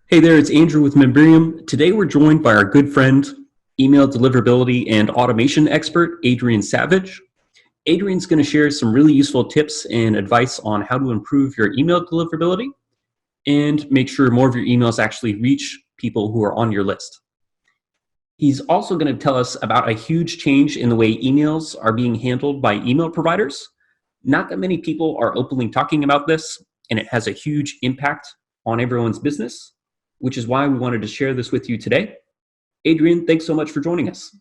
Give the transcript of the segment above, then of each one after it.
Hey there, it's Andrew with Membrium. Today we're joined by our good friend, email deliverability and automation expert, Adrian Savage. Adrian's going to share some really useful tips and advice on how to improve your email deliverability and make sure more of your emails actually reach people who are on your list. He's also going to tell us about a huge change in the way emails are being handled by email providers. Not that many people are openly talking about this, and it has a huge impact on everyone's business, which is why we wanted to share this with you today. Adrian, thanks so much for joining us.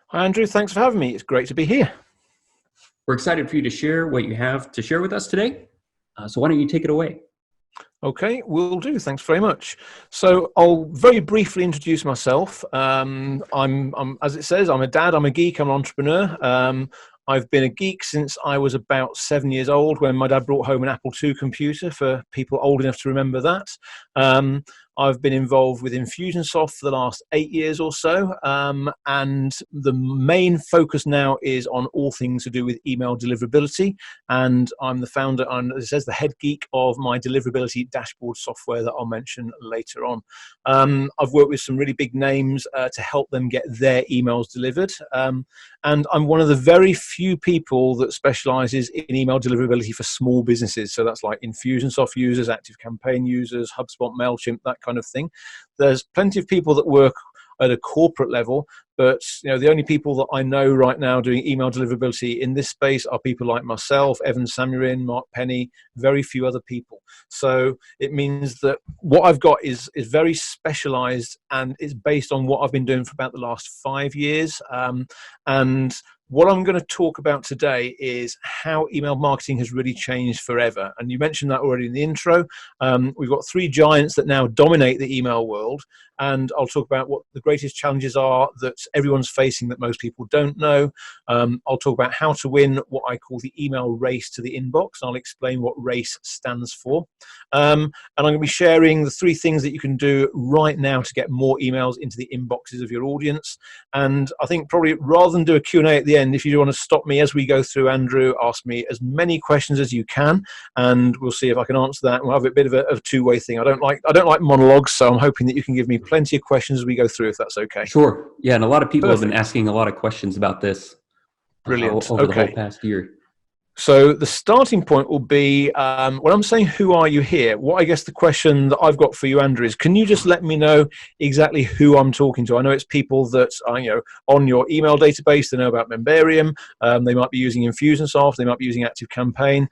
Hi, Andrew. Thanks for having me. It's great to be here. We're excited for you to share what you have to share with us today. So why don't you take it away? Okay, will do. Thanks very much. So I'll very briefly introduce myself. I'm as it says, I'm a dad, I'm a geek, I'm an entrepreneur. I've been a geek since I was about 7 years old when my dad brought home an Apple II computer for people old enough to remember that. I've been involved with Infusionsoft for the last 8 years or so, and the main focus now is on all things to do with email deliverability, and I'm the founder, and as it says, the head geek of my deliverability dashboard software that I'll mention later on. I've worked with some really big names to help them get their emails delivered, and I'm one of the very few people that specializes in email deliverability for small businesses. So that's like Infusionsoft users, ActiveCampaign users, HubSpot, MailChimp, that kind of thing. There's plenty of people that work at a corporate level, but the only people that I know right now doing email deliverability in this space are people like myself, Evan Samurin, Mark Penny, very few other people. So it means that what I've got is very specialized, and it's based on what I've been doing for about the last 5 years. And what I'm going to talk about today is how email marketing has really changed forever. And you mentioned that already in the intro. We've got 3 giants that now dominate the email world. And I'll talk about what the greatest challenges are that everyone's facing that most people don't know. I'll talk about how to win what I call the email race to the inbox. I'll explain what RACE stands for. And I'm going to be sharing the 3 things that you can do right now to get more emails into the inboxes of your audience. And I think probably rather than do a Q&A at the end, if you do want to stop me as we go through, Andrew, ask me as many questions as you can, and we'll see if I can answer that. We'll have a bit of a two-way thing. I don't like monologues, so I'm hoping that you can give me plenty of questions as we go through, if that's okay. Sure. Yeah, and a lot of people Perfect. have been asking a lot of questions about this Brilliant. over the whole past year. So the starting point will be, when I'm saying who are you here, what I guess the question that I've got for you, Andrew, is can you just let me know exactly who I'm talking to? I know it's people that are on your email database. They know about Membarium. They might be using Infusionsoft. They might be using ActiveCampaign.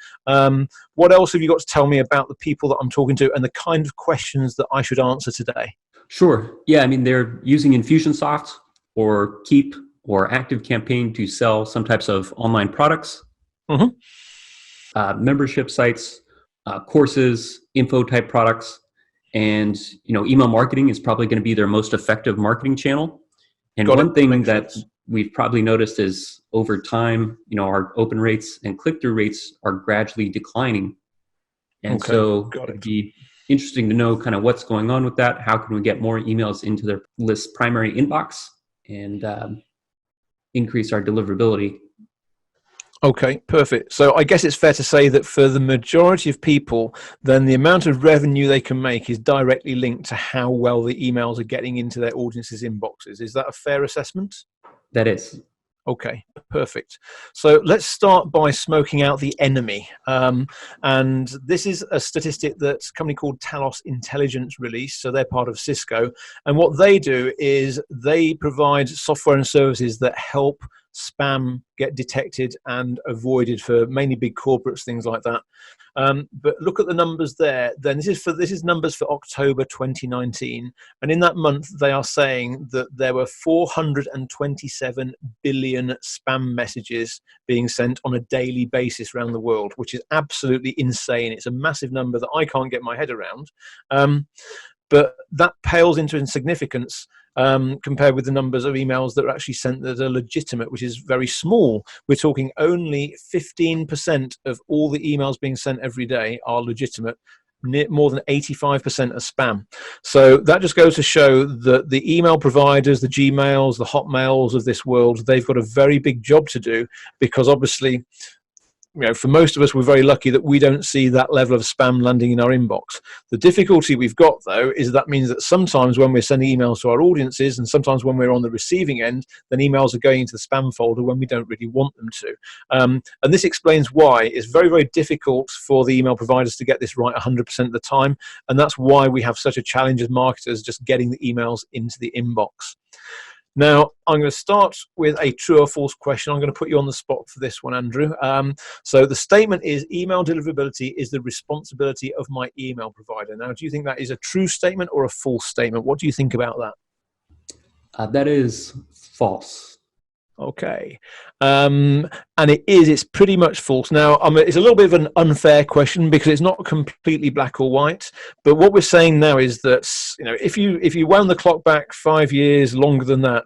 What else have you got to tell me about the people that I'm talking to and the kind of questions that I should answer today? Sure. Yeah, I mean, they're using Infusionsoft or Keep or ActiveCampaign to sell some types of online products. Membership sites, courses, info type products, and email marketing is probably going to be their most effective marketing channel. And one thing that we've probably noticed is over time, our open rates and click-through rates are gradually declining. And so it'd be interesting to know kind of what's going on with that. How can we get more emails into their list primary inbox and increase our deliverability? Okay, perfect. So I guess it's fair to say that for the majority of people, then the amount of revenue they can make is directly linked to how well the emails are getting into their audience's inboxes. Is that a fair assessment? That is. Okay, perfect. So let's start by smoking out the enemy. And this is a statistic that a company called Talos Intelligence released. So they're part of Cisco. And what they do is they provide software and services that help spam get detected and avoided for mainly big corporates, things like that. But look at the numbers there. Then this is numbers for October 2019, and in that month they are saying that there were 427 billion spam messages being sent on a daily basis around the world, which is absolutely insane. It's a massive number that I can't get my head around. But that pales into insignificance compared with the numbers of emails that are actually sent that are legitimate, which is very small. We're talking only 15% of all the emails being sent every day are legitimate. More than 85% are spam. So that just goes to show that the email providers, the Gmails, the Hotmails of this world, they've got a very big job to do, because obviously for most of us, we're very lucky that we don't see that level of spam landing in our inbox. The difficulty we've got, though, is that means that sometimes when we're sending emails to our audiences, and sometimes when we're on the receiving end, then emails are going into the spam folder when we don't really want them to. And this explains why it's very, very difficult for the email providers to get this right 100% of the time. And that's why we have such a challenge as marketers just getting the emails into the inbox. Now, I'm going to start with a true or false question. I'm going to put you on the spot for this one, Andrew. So the statement is, email deliverability is the responsibility of my email provider. Now, do you think that is a true statement or a false statement? What do you think about that? That is false. Okay. And it's pretty much false. Now, it's a little bit of an unfair question because it's not completely black or white. But what we're saying now is that, if you wound the clock back 5 years longer than that,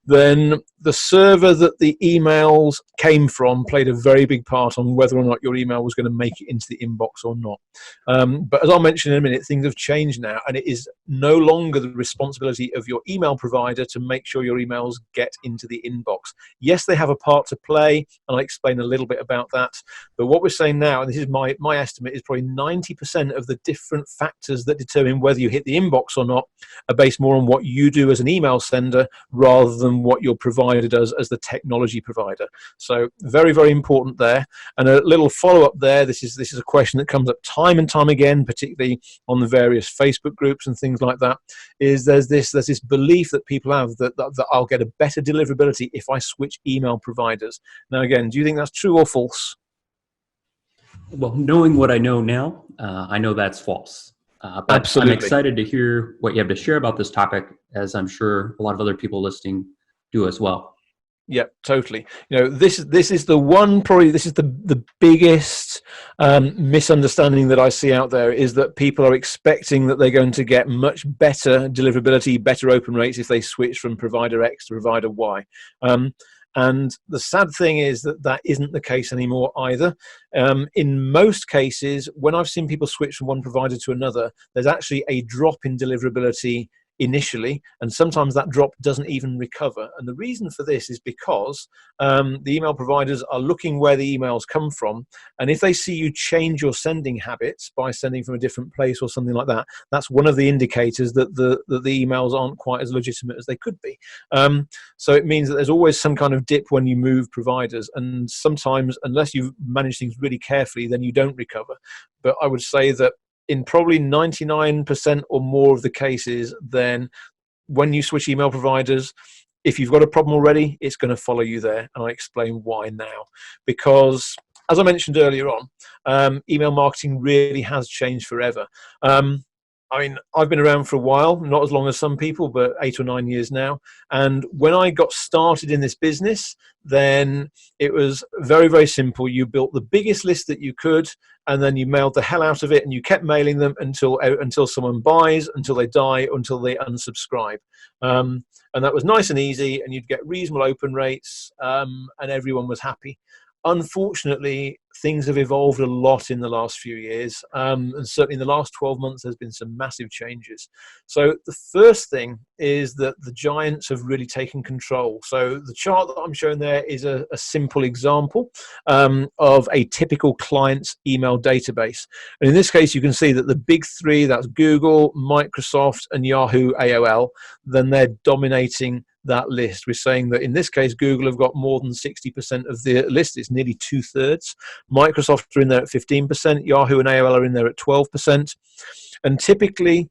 then the server that the emails came from played a very big part on whether or not your email was going to make it into the inbox or not. But as I'll mention in a minute, things have changed now, and it is no longer the responsibility of your email provider to make sure your emails get into the inbox. Yes, they have a part to play, and I'll explain a little bit about that. But what we're saying now, and this is my estimate, is probably 90% of the different factors that determine whether you hit the inbox or not are based more on what you do as an email sender rather than what your provider does as the technology provider. So very, very important there. And a little follow-up there, this is a question that comes up time and time again, particularly on the various Facebook groups and things like that, is there's this belief that people have that I'll get a better deliverability if I switch email providers. Now again, do you think that's true or false? Well, knowing what I know now, I know that's false. But Absolutely. I'm excited to hear what you have to share about this topic, as I'm sure a lot of other people listening do as well. Yeah, totally. This is the one, probably this is the biggest misunderstanding that I see out there, is that people are expecting that they're going to get much better deliverability, better open rates if they switch from provider X to provider Y. And the sad thing is that isn't the case anymore either. In most cases, when I've seen people switch from one provider to another, there's actually a drop in deliverability initially, and sometimes that drop doesn't even recover. And the reason for this is because the email providers are looking where the emails come from, and if they see you change your sending habits by sending from a different place or something like that, that's one of the indicators that the emails aren't quite as legitimate as they could be. So it means that there's always some kind of dip when you move providers, and sometimes, unless you manage things really carefully, then you don't recover. But I would say that in probably 99% or more of the cases, then when you switch email providers, if you've got a problem already, it's going to follow you there. And I explain why now. Because, as I mentioned earlier on, email marketing really has changed forever. I've been around for a while, not as long as some people, but 8 or 9 years now. And when I got started in this business, then it was very, very simple. You built the biggest list that you could, and then you mailed the hell out of it, and you kept mailing them until someone buys, until they die, until they unsubscribe. And that was nice and easy, and you'd get reasonable open rates, and everyone was happy. Unfortunately, things have evolved a lot in the last few years, and certainly in the last 12 months there's been some massive changes. So the first thing is that the giants have really taken control. So the chart that I'm showing there is a simple example of a typical client's email database. And in this case, you can see that the big three, that's Google, Microsoft, and Yahoo AOL, then they're dominating that list. We're saying that in this case, Google have got more than 60% of the list. It's nearly 2/3. Microsoft are in there at 15%. Yahoo and AOL are in there at 12%. And typically,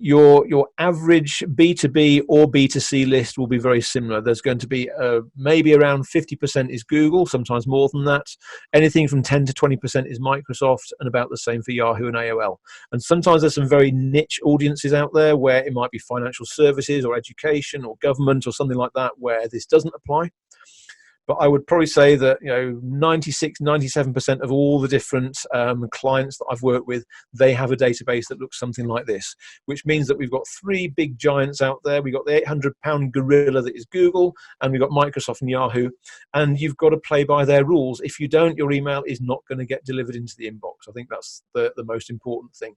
your average B2B or B2C list will be very similar. There's going to be maybe around 50% is Google, sometimes more than that. Anything from 10 to 20% is Microsoft, and about the same for Yahoo and AOL. And sometimes there's some very niche audiences out there where it might be financial services or education or government or something like that where this doesn't apply. But I would probably say that 96, 97% of all the different clients that I've worked with, they have a database that looks something like this, which means that we've got three big giants out there. We've got the 800-pound gorilla that is Google, and we've got Microsoft and Yahoo, and you've got to play by their rules. If you don't, your email is not going to get delivered into the inbox. I think that's the most important thing.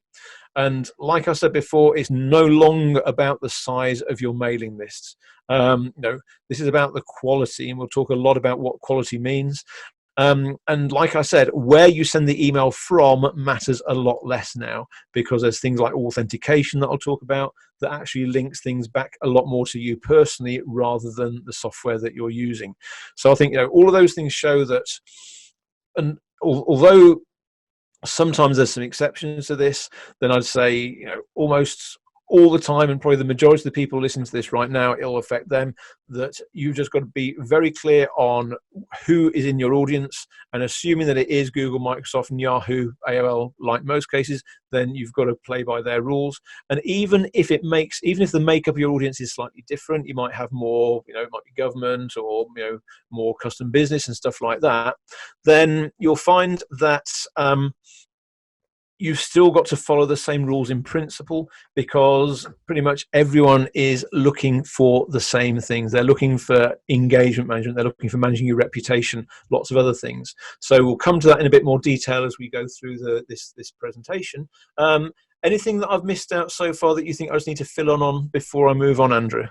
And like I said before, it's no longer about the size of your mailing lists. This is about the quality, and we'll talk a lot about what quality means. And like I said, where you send the email from matters a lot less now, because there's things like authentication that I'll talk about that actually links things back a lot more to you personally rather than the software that you're using. So I think all of those things show that, and although sometimes there's some exceptions to this, then I'd say almost all the time, and probably the majority of the people listening to this right now, it'll affect them, that you've just got to be very clear on who is in your audience, and assuming that it is Google, Microsoft, and Yahoo, AOL, like most cases, then you've got to play by their rules. And even if the makeup of your audience is slightly different, you might have more, it might be government or more custom business and stuff like that, then you'll find that you've still got to follow the same rules in principle, because pretty much everyone is looking for the same things. They're looking for engagement management. They're looking for managing your reputation, lots of other things. So we'll come to that in a bit more detail as we go through this presentation. Anything that I've missed out so far that you think I just need to fill on before I move on, Andrew?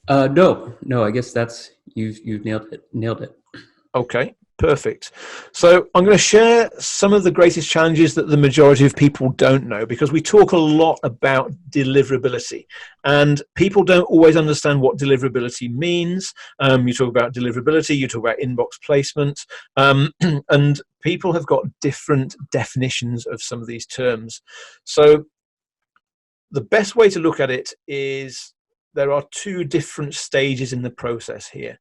No, I guess you've nailed it. Okay. Perfect. So I'm going to share some of the greatest challenges that the majority of people don't know, because we talk a lot about deliverability and people don't always understand what deliverability means. You talk about deliverability, you talk about inbox placement, and people have got different definitions of some of these terms. So the best way to look at it is there are two different stages in the process here.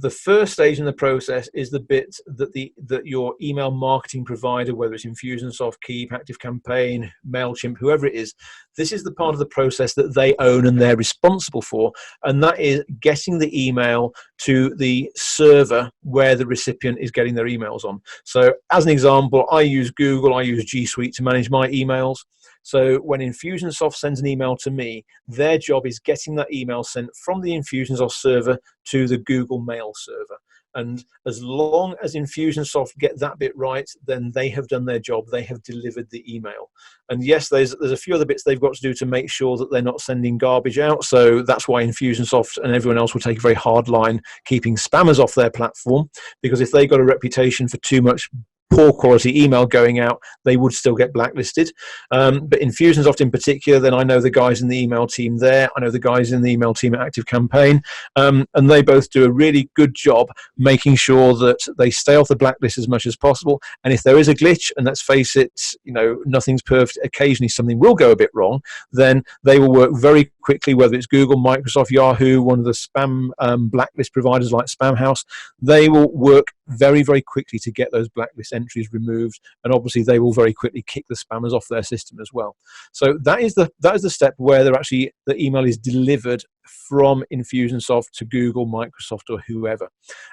The first stage in the process is the bit that your email marketing provider, whether it's Infusionsoft, Keep, ActiveCampaign, MailChimp, whoever it is, this is the part of the process that they own and they're responsible for, and that is getting the email to the server where the recipient is getting their emails on. So as an example, I use Google, I use G Suite to manage my emails. So when Infusionsoft sends an email to me, their job is getting that email sent from the Infusionsoft server to the Google Mail server. And as long as Infusionsoft get that bit right, then they have done their job. They have delivered the email. And yes, there's a few other bits they've got to do to make sure that they're not sending garbage out. So that's why Infusionsoft and everyone else will take a very hard line keeping spammers off their platform, because if they got a reputation for too much poor quality email going out, they would still get blacklisted. But Infusionsoft in particular, then I know the guys in the email team there, I know the guys in the email team at ActiveCampaign, and they both do a really good job making sure that they stay off the blacklist as much as possible. And if there is a glitch, and let's face it, nothing's perfect, occasionally something will go a bit wrong, then they will work very quickly, whether it's Google, Microsoft, Yahoo, one of the spam blacklist providers like Spamhaus, they will work very, very quickly to get those blacklist entries removed, and obviously they will very quickly kick the spammers off their system as well. So that is the step where the email is delivered from Infusionsoft to Google, Microsoft, or whoever.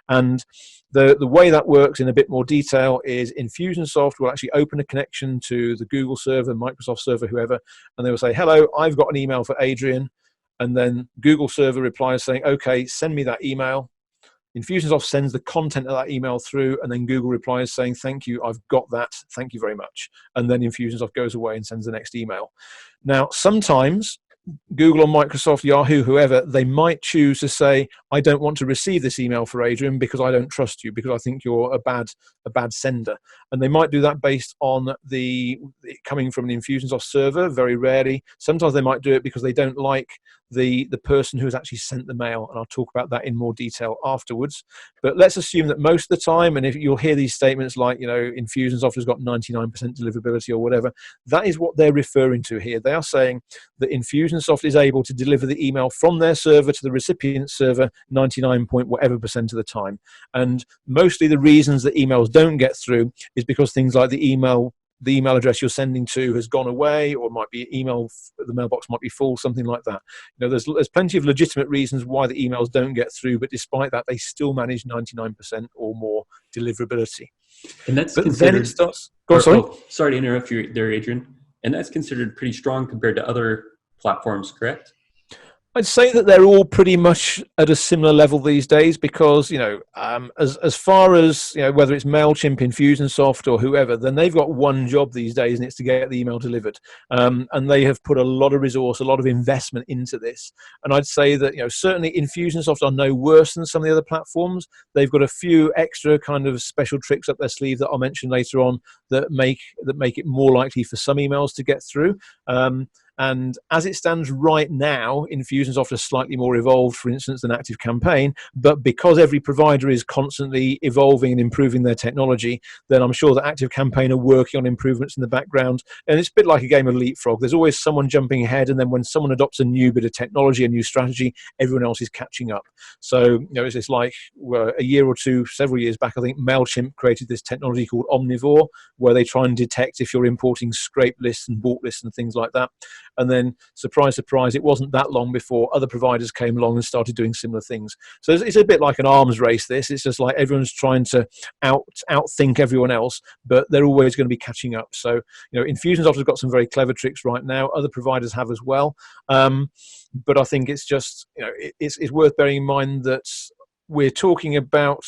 And the way that works in a bit more detail is Infusionsoft will actually open a connection to the Google server, Microsoft server, whoever, and they will say, hello, I've got an email for Adrian. And then Google server replies saying, okay, send me that email. Infusionsoft sends the content of that email through, and then Google replies saying, thank you, I've got that, thank you very much. And then Infusionsoft goes away and sends the next email. Now, sometimes Google or Microsoft, Yahoo, whoever, they might choose to say, I don't want to receive this email for Adrian because I don't trust you, because I think you're a bad sender. And they might do that based on it coming from an Infusionsoft server, very rarely. Sometimes they might do it because they don't like the person who has actually sent the mail, and I'll talk about that in more detail afterwards. But let's assume that most of the time, and if you'll hear these statements like, Infusionsoft has got 99% deliverability or whatever, that is what they're referring to here. They are saying that Infusionsoft is able to deliver the email from their server to the recipient server 99 point whatever percent of the time. And mostly the reasons that emails don't get through is because things like the email address you're sending to has gone away, or it might be the mailbox might be full, something like that. There's plenty of legitimate reasons why the emails don't get through, but despite that, they still manage 99% or more deliverability. And that's then it starts. Go on, sorry. Sorry to interrupt you there, Adrian. And that's considered pretty strong compared to other platforms, correct? I'd say that they're all pretty much at a similar level these days because, as far as, whether it's MailChimp, Infusionsoft or whoever, then they've got one job these days, and it's to get the email delivered. And they have put a lot of resource, a lot of investment into this. And I'd say that, certainly Infusionsoft are no worse than some of the other platforms. They've got a few extra kind of special tricks up their sleeve that I'll mention later on that make it more likely for some emails to get through. And as it stands right now, Infusionsoft is slightly more evolved, for instance, than ActiveCampaign. But because every provider is constantly evolving and improving their technology, then I'm sure that ActiveCampaign are working on improvements in the background. And it's a bit like a game of leapfrog. There's always someone jumping ahead, and then when someone adopts a new bit of technology, a new strategy, everyone else is catching up. So, it's like a year or two, several years back, I think MailChimp created this technology called Omnivore, where they try and detect if you're importing scrape lists and bought lists and things like that. And then, surprise, surprise, it wasn't that long before other providers came along and started doing similar things. So it's a bit like an arms race, this. It's just like everyone's trying to outthink everyone else, but they're always going to be catching up. So, Infusionsoft has got some very clever tricks right now. Other providers have as well. But I think it's just, it's worth bearing in mind that we're talking about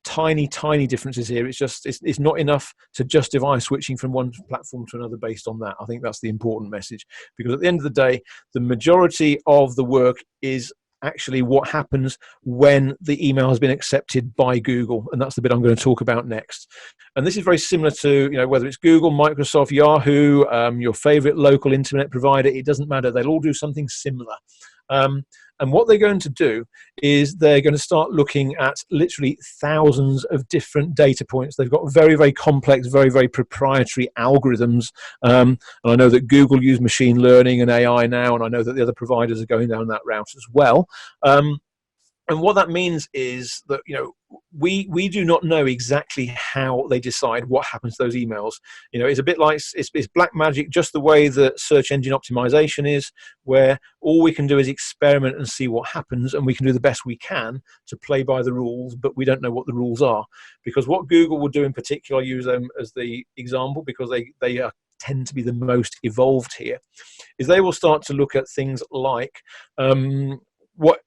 tiny differences here. It's not enough to justify switching from one platform to another based on that. I think that's the important message, because at the end of the day, the majority of the work is actually what happens when the email has been accepted by Google, and that's the bit I'm going to talk about next. And this is very similar to, whether it's Google, Microsoft, Yahoo, your favorite local internet provider, it doesn't matter. They'll all do something similar. And what they're going to do is they're going to start looking at literally thousands of different data points. They've got very, very complex, very, very proprietary algorithms. And I know that Google use machine learning and AI now, and I know that the other providers are going down that route as well. And what that means is that, we do not know exactly how they decide what happens to those emails. It's a bit like it's black magic, just the way that search engine optimization is, where all we can do is experiment and see what happens, and we can do the best we can to play by the rules, but we don't know what the rules are. Because what Google will do in particular, I use them as the example because they tend to be the most evolved here, is they will start to look at things like what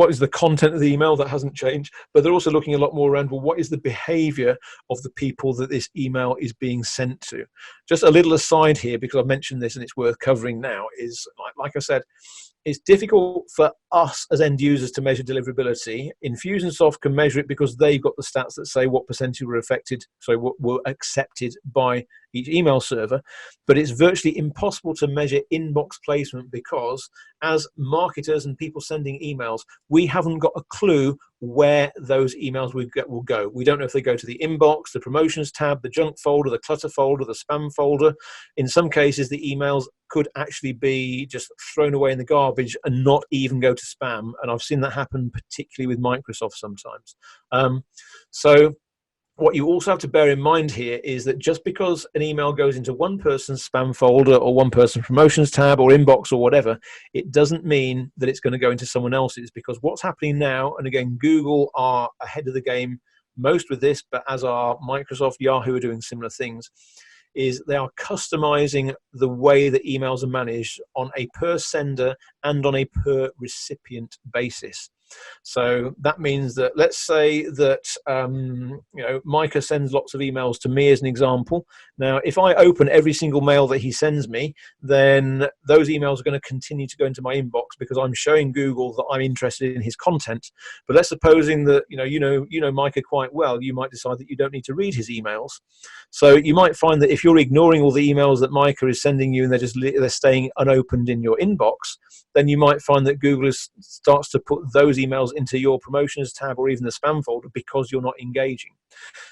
is the content of the email that hasn't changed, but they're also looking a lot more around, well, what is the behavior of the people that this email is being sent to? Just a little aside here, because I've mentioned this and it's worth covering now, is like I said, it's difficult for us as end users to measure deliverability. Infusionsoft can measure it because they've got the stats that say what percentage were accepted by each email server. But it's virtually impossible to measure inbox placement because as marketers and people sending emails, we haven't got a clue where those emails will go. We don't know if they go to the inbox, the promotions tab, the junk folder, the clutter folder, the spam folder. In some cases, the emails could actually be just thrown away in the garbage and not even go to spam. And I've seen that happen particularly with Microsoft sometimes. So what you also have to bear in mind here is that just because an email goes into one person's spam folder or one person's promotions tab or inbox or whatever, it doesn't mean that it's going to go into someone else's, because what's happening now, and again, Google are ahead of the game most with this, but as are Microsoft, Yahoo are doing similar things, is they are customizing the way that emails are managed on a per sender and on a per recipient basis. So that means that, let's say that Micah sends lots of emails to me as an example. Now, if I open every single mail that he sends me, then those emails are going to continue to go into my inbox because I'm showing Google that I'm interested in his content. But let's supposing that you know Micah quite well, you might decide that you don't need to read his emails. So you might find that if you're ignoring all the emails that Micah is sending you and they're staying unopened in your inbox, then you might find that Google starts to put those emails into your promotions tab or even the spam folder because you're not engaging.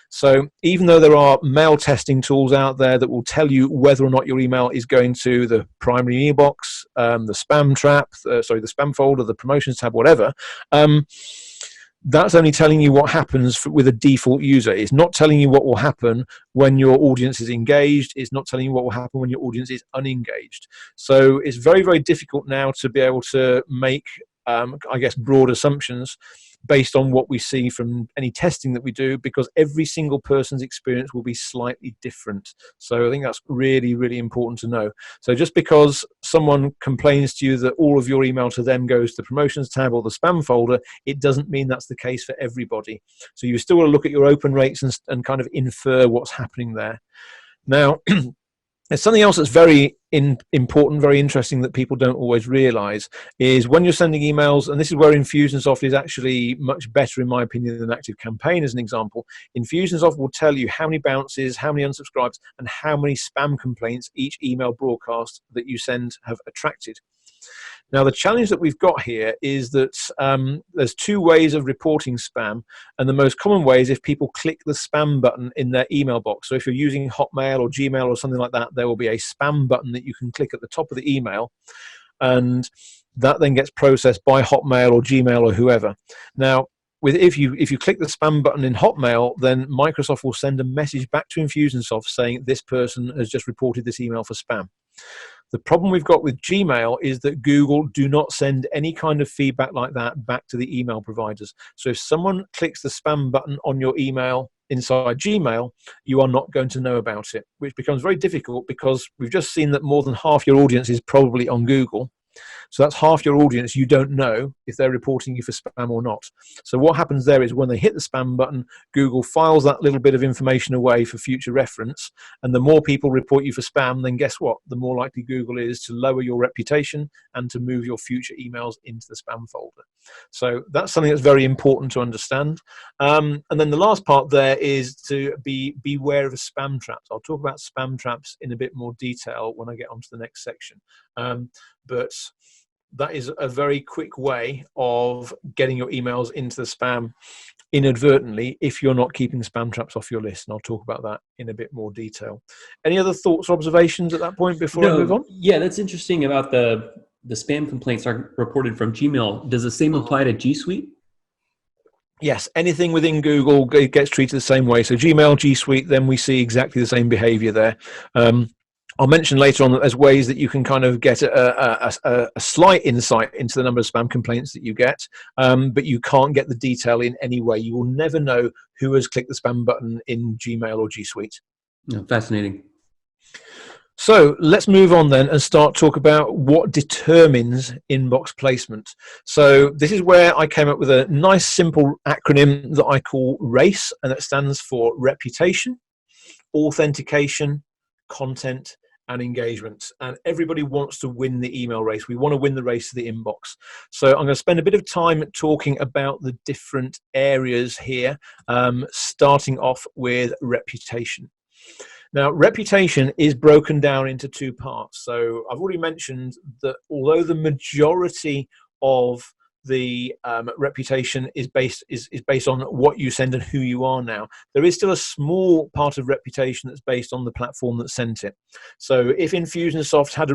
So even though there are mail testing tools out there that will tell you whether or not your email is going to the primary inbox, the spam trap, the spam folder, the promotions tab, whatever, that's only telling you what happens with a default user. It's not telling you what will happen when your audience is engaged. It's not telling you what will happen when your audience is unengaged. So it's very, very difficult now to be able to make, broad assumptions. based on what we see from any testing that we do, because every single person's experience will be slightly different. So I think that's really, really important to know. So just because someone complains to you that all of your email to them goes to the promotions tab or the spam folder, it doesn't mean that's the case for everybody. So you still want to look at your open rates and kind of infer what's happening there. Now, there's something else that's very important, very interesting that people don't always realize is when you're sending emails, and this is where Infusionsoft is actually much better, in my opinion, than ActiveCampaign as an example. Infusionsoft will tell you how many bounces, how many unsubscribes, and how many spam complaints each email broadcast that you send have attracted. Now, the challenge that we've got here is that there's two ways of reporting spam, and the most common way is if people click the spam button in their email box. So if you're using Hotmail or Gmail or something like that, there will be a spam button that you can click at the top of the email, and that then gets processed by Hotmail or Gmail or whoever. Now, if you click the spam button in Hotmail, then Microsoft will send a message back to Infusionsoft saying this person has just reported this email for spam. The problem we've got with Gmail is that Google do not send any kind of feedback like that back to the email providers. So if someone clicks the spam button on your email inside Gmail, you are not going to know about it, which becomes very difficult because we've just seen that more than half your audience is probably on Google. So that's half your audience. You don't know if they're reporting you for spam or not. So what happens there is when they hit the spam button, Google files that little bit of information away for future reference. And the more people report you for spam, then guess what? The more likely Google is to lower your reputation and to move your future emails into the spam folder. So that's something that's very important to understand. And then the last part there is to beware of spam traps. I'll talk about spam traps in a bit more detail when I get onto the next section. But that is a very quick way of getting your emails into the spam inadvertently if you're not keeping spam traps off your list. And I'll talk about that in a bit more detail. Any other thoughts or observations at that point before I move on? Yeah, that's interesting about the spam complaints are reported from Gmail. Does the same apply to G Suite? Yes, anything within Google gets treated the same way. So Gmail, G Suite, then we see exactly the same behavior there. I'll mention later on that there's ways that you can kind of get a slight insight into the number of spam complaints that you get, but you can't get the detail in any way. You will never know who has clicked the spam button in Gmail or G Suite. Yeah, fascinating. So let's move on then and start talk about what determines inbox placement. So this is where I came up with a nice simple acronym that I call RACE, and that stands for reputation, authentication, content, and engagement. And everybody wants to win the email race. We want to win the race to the inbox. So I'm going to spend a bit of time talking about the different areas here, starting off with reputation. Now, reputation is broken down into two parts. So I've already mentioned that although the majority of the reputation is based on what you send and who you are now, there is still a small part of reputation that's based on the platform that sent it. So if Infusionsoft had a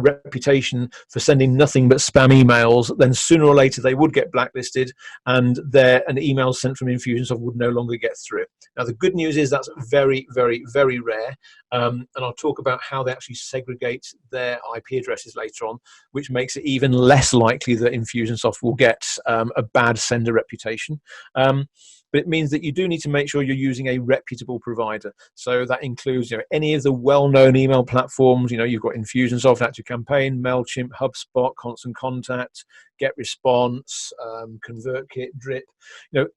reputation for sending nothing but spam emails, then sooner or later they would get blacklisted, and an email sent from Infusionsoft would no longer get through. Now the good news is that's very, very, very rare, and I'll talk about how they actually segregate their IP addresses later on, which makes it even less likely that Infusionsoft will get a bad sender reputation. But it means that you do need to make sure you're using a reputable provider. So that includes any of the well-known email platforms. You've got Infusionsoft, ActiveCampaign, MailChimp, HubSpot, Constant Contact, GetResponse, ConvertKit, Drip.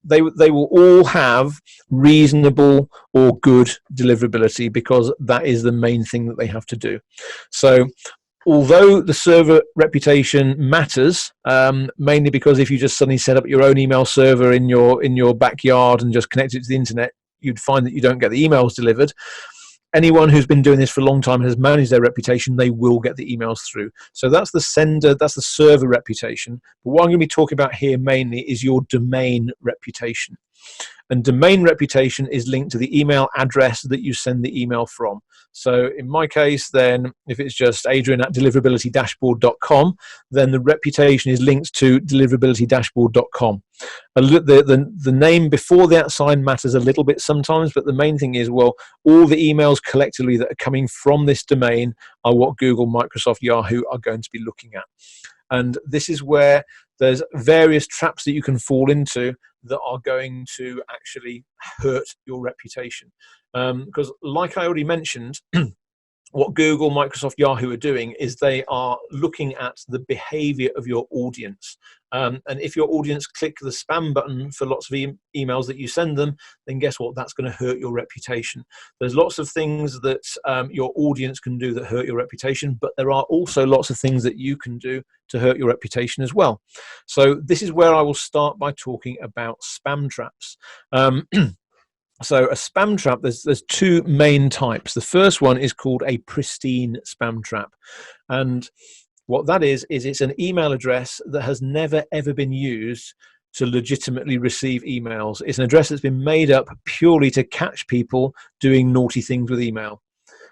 They will all have reasonable or good deliverability, because that is the main thing that they have to do. So although the server reputation matters, mainly because if you just suddenly set up your own email server in your backyard and just connect it to the internet, you'd find that you don't get the emails delivered. Anyone who's been doing this for a long time and has managed their reputation, they will get the emails through. So that's the server reputation. But what I'm going to be talking about here mainly is your domain reputation. And domain reputation is linked to the email address that you send the email from. So in my case, then, if it's just Adrian@deliverabilitydashboard.com, then the reputation is linked to deliverabilitydashboard.com. The name before that sign matters a little bit sometimes, but the main thing is, well, all the emails collectively that are coming from this domain are what Google, Microsoft, Yahoo are going to be looking at. And this is where there's various traps that you can fall into that are going to actually hurt your reputation. Because like I already mentioned, what Google, Microsoft, Yahoo are doing is they are looking at the behavior of your audience. And if your audience click the spam button for lots of emails that you send them, then guess what? That's going to hurt your reputation. There's lots of things that your audience can do that hurt your reputation, but there are also lots of things that you can do to hurt your reputation as well. So this is where I will start by talking about spam traps. So a spam trap, there's two main types. The first one is called a pristine spam trap. And what that is it's an email address that has never, ever been used to legitimately receive emails. It's an address that's been made up purely to catch people doing naughty things with email.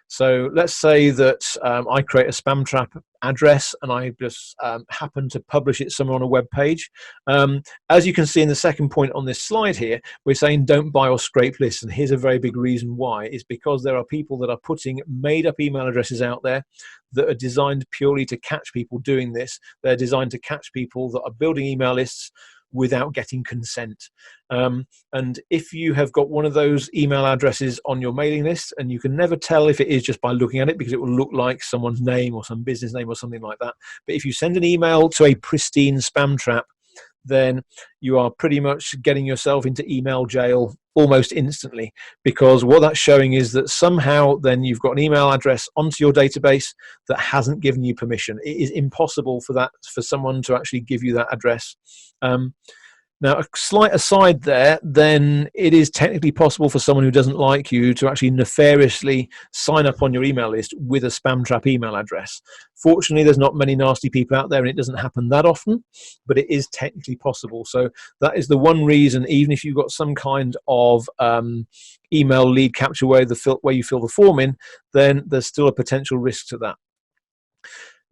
So let's say that I create a spam trap address and I just happen to publish it somewhere on a web page. As you can see in the second point on this slide here, we're saying don't buy or scrape lists. And here's a very big reason why. Is because there are people that are putting made up email addresses out there that are designed purely to catch people doing this. They're designed to catch people that are building email lists without getting consent. And if you have got one of those email addresses on your mailing list, and you can never tell if it is just by looking at it, because it will look like someone's name or some business name or something like that. But if you send an email to a pristine spam trap, then you are pretty much getting yourself into email jail almost instantly, because what that's showing is that somehow then you've got an email address onto your database that hasn't given you permission. It is impossible for someone to actually give you that address. Now, a slight aside there, then it is technically possible for someone who doesn't like you to actually nefariously sign up on your email list with a spam trap email address. Fortunately, there's not many nasty people out there and it doesn't happen that often, but it is technically possible. So that is the one reason, even if you've got some kind of email lead capture where you fill the form in, then there's still a potential risk to that.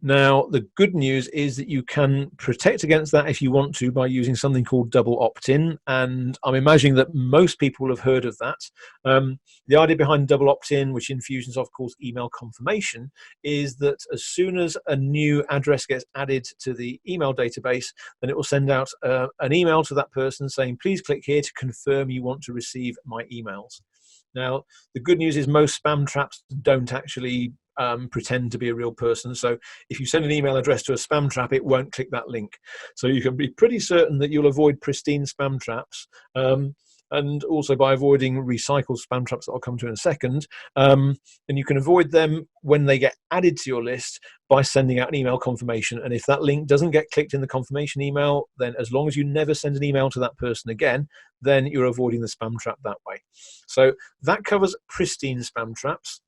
Now, the good news is that you can protect against that if you want to by using something called double opt-in, and I'm imagining that most people have heard of that. The idea behind double opt-in, which Infusionsoft calls email confirmation, is that as soon as a new address gets added to the email database, then it will send out an email to that person saying, please click here to confirm you want to receive my emails. Now, the good news is most spam traps don't actually pretend to be a real person. So if you send an email address to a spam trap, it won't click that link. So you can be pretty certain that you'll avoid pristine spam traps. And also by avoiding recycled spam traps that I'll come to in a second. And you can avoid them when they get added to your list by sending out an email confirmation. And if that link doesn't get clicked in the confirmation email, then as long as you never send an email to that person again, then you're avoiding the spam trap that way. So that covers pristine spam traps.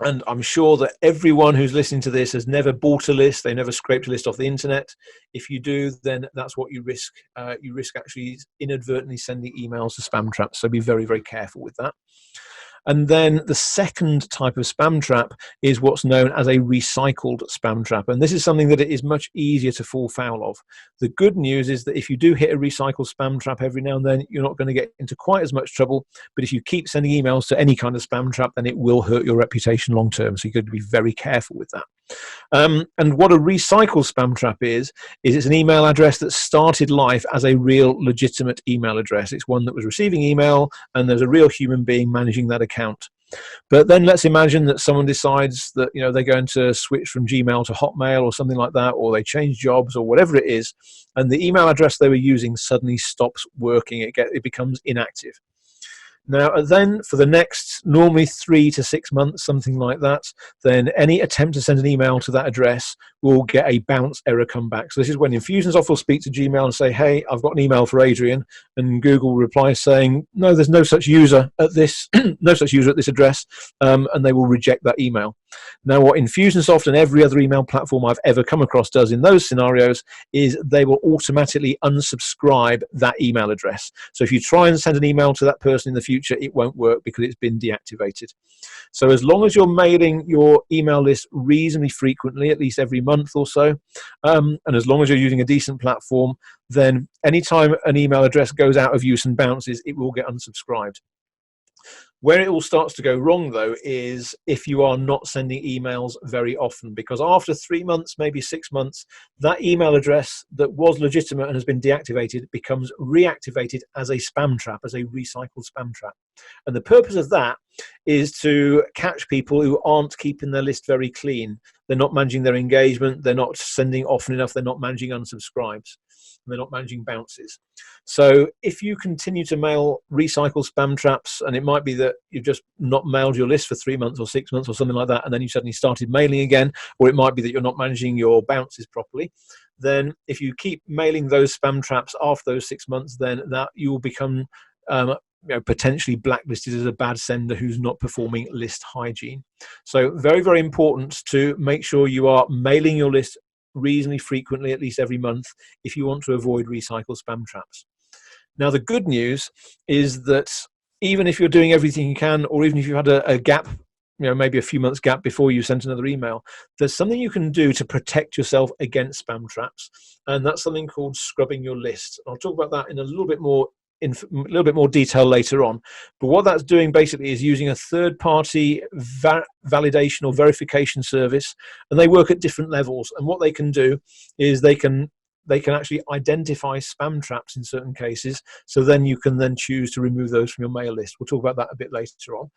And I'm sure that everyone who's listening to this has never bought a list. They never scraped a list off the internet. If you do, then that's what you risk. You risk actually inadvertently sending emails to spam traps. So be very, very careful with that. And then the second type of spam trap is what's known as a recycled spam trap. And this is something that it is much easier to fall foul of. The good news is that if you do hit a recycled spam trap every now and then, you're not going to get into quite as much trouble. But if you keep sending emails to any kind of spam trap, then it will hurt your reputation long term. So you've got to be very careful with that. And what a recycled spam trap is it's an email address that started life as a real legitimate email address. It's one that was receiving email and there's a real human being managing that account. But then let's imagine that someone decides that they're going to switch from Gmail to Hotmail or something like that, or they change jobs or whatever it is, and the email address they were using suddenly stops working. It becomes inactive. Now, then for the next normally 3 to 6 months, something like that, then any attempt to send an email to that address will get a bounce error come back. So this is when Infusionsoft will speak to Gmail and say, hey, I've got an email for Adrian. And Google will reply saying, no, there's no such user at this, no such user at this address. And they will reject that email. Now, what Infusionsoft and every other email platform I've ever come across does in those scenarios is they will automatically unsubscribe that email address. So if you try and send an email to that person in the future, it won't work because it's been deactivated. So as long as you're mailing your email list reasonably frequently, at least every month or so, and as long as you're using a decent platform, then anytime an email address goes out of use and bounces, it will get unsubscribed. Where it all starts to go wrong, though, is if you are not sending emails very often, because after 3 months, maybe 6 months, that email address that was legitimate and has been deactivated becomes reactivated as a spam trap, as a recycled spam trap. And the purpose of that is to catch people who aren't keeping their list very clean. They're not managing their engagement, they're not sending often enough, they're not managing unsubscribes, and they're not managing bounces. So if you continue to mail recycle spam traps, and it might be that you've just not mailed your list for 3 months or 6 months or something like that, and then you suddenly started mailing again, or it might be that you're not managing your bounces properly, then if you keep mailing those spam traps after those 6 months, then that you will become potentially blacklisted as a bad sender who's not performing list hygiene. So very, very important to make sure you are mailing your list reasonably frequently, at least every month, if you want to avoid recycled spam traps. Now, the good news is that even if you're doing everything you can, or even if you had a gap, maybe a few months gap before you sent another email, there's something you can do to protect yourself against spam traps, and that's something called scrubbing your list. I'll talk about that in a little bit more detail later on. But what that's doing basically is using a third-party validation or verification service, and they work at different levels. And what they can do is they can actually identify spam traps in certain cases. So then you can then choose to remove those from your mail list. We'll talk about that a bit later on.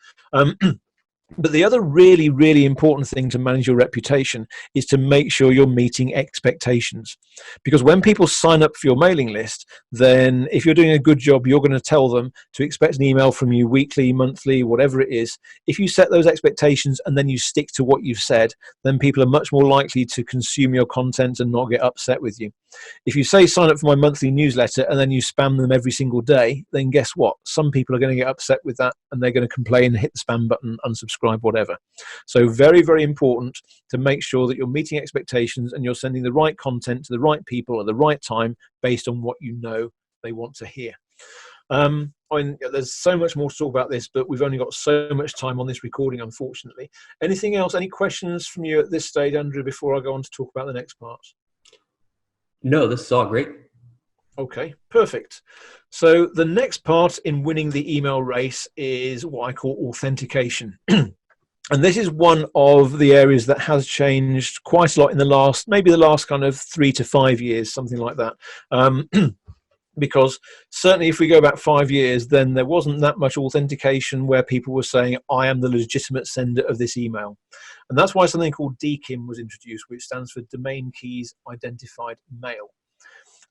But the other really, really important thing to manage your reputation is to make sure you're meeting expectations. Because when people sign up for your mailing list, then if you're doing a good job, you're going to tell them to expect an email from you weekly, monthly, whatever it is. If you set those expectations and then you stick to what you've said, then people are much more likely to consume your content and not get upset with you. If you say sign up for my monthly newsletter and then you spam them every single day, then guess what? Some people are going to get upset with that and they're going to complain, hit the spam button, unsubscribe, whatever. So very, very important to make sure that you're meeting expectations and you're sending the right content to the right people at the right time based on what you know they want to hear. There's so much more to talk about this, but we've only got so much time on this recording, unfortunately. Anything else? Any questions from you at this stage, Andrew, before I go on to talk about the next part? No, this is all great. Okay, perfect. So the next part in winning the email race is what I call authentication. And this is one of the areas that has changed quite a lot in the last kind of 3 to 5 years, something like that. Because certainly if we go back 5 years, then there wasn't that much authentication where people were saying, I am the legitimate sender of this email. And that's why something called DKIM was introduced, which stands for Domain Keys Identified Mail.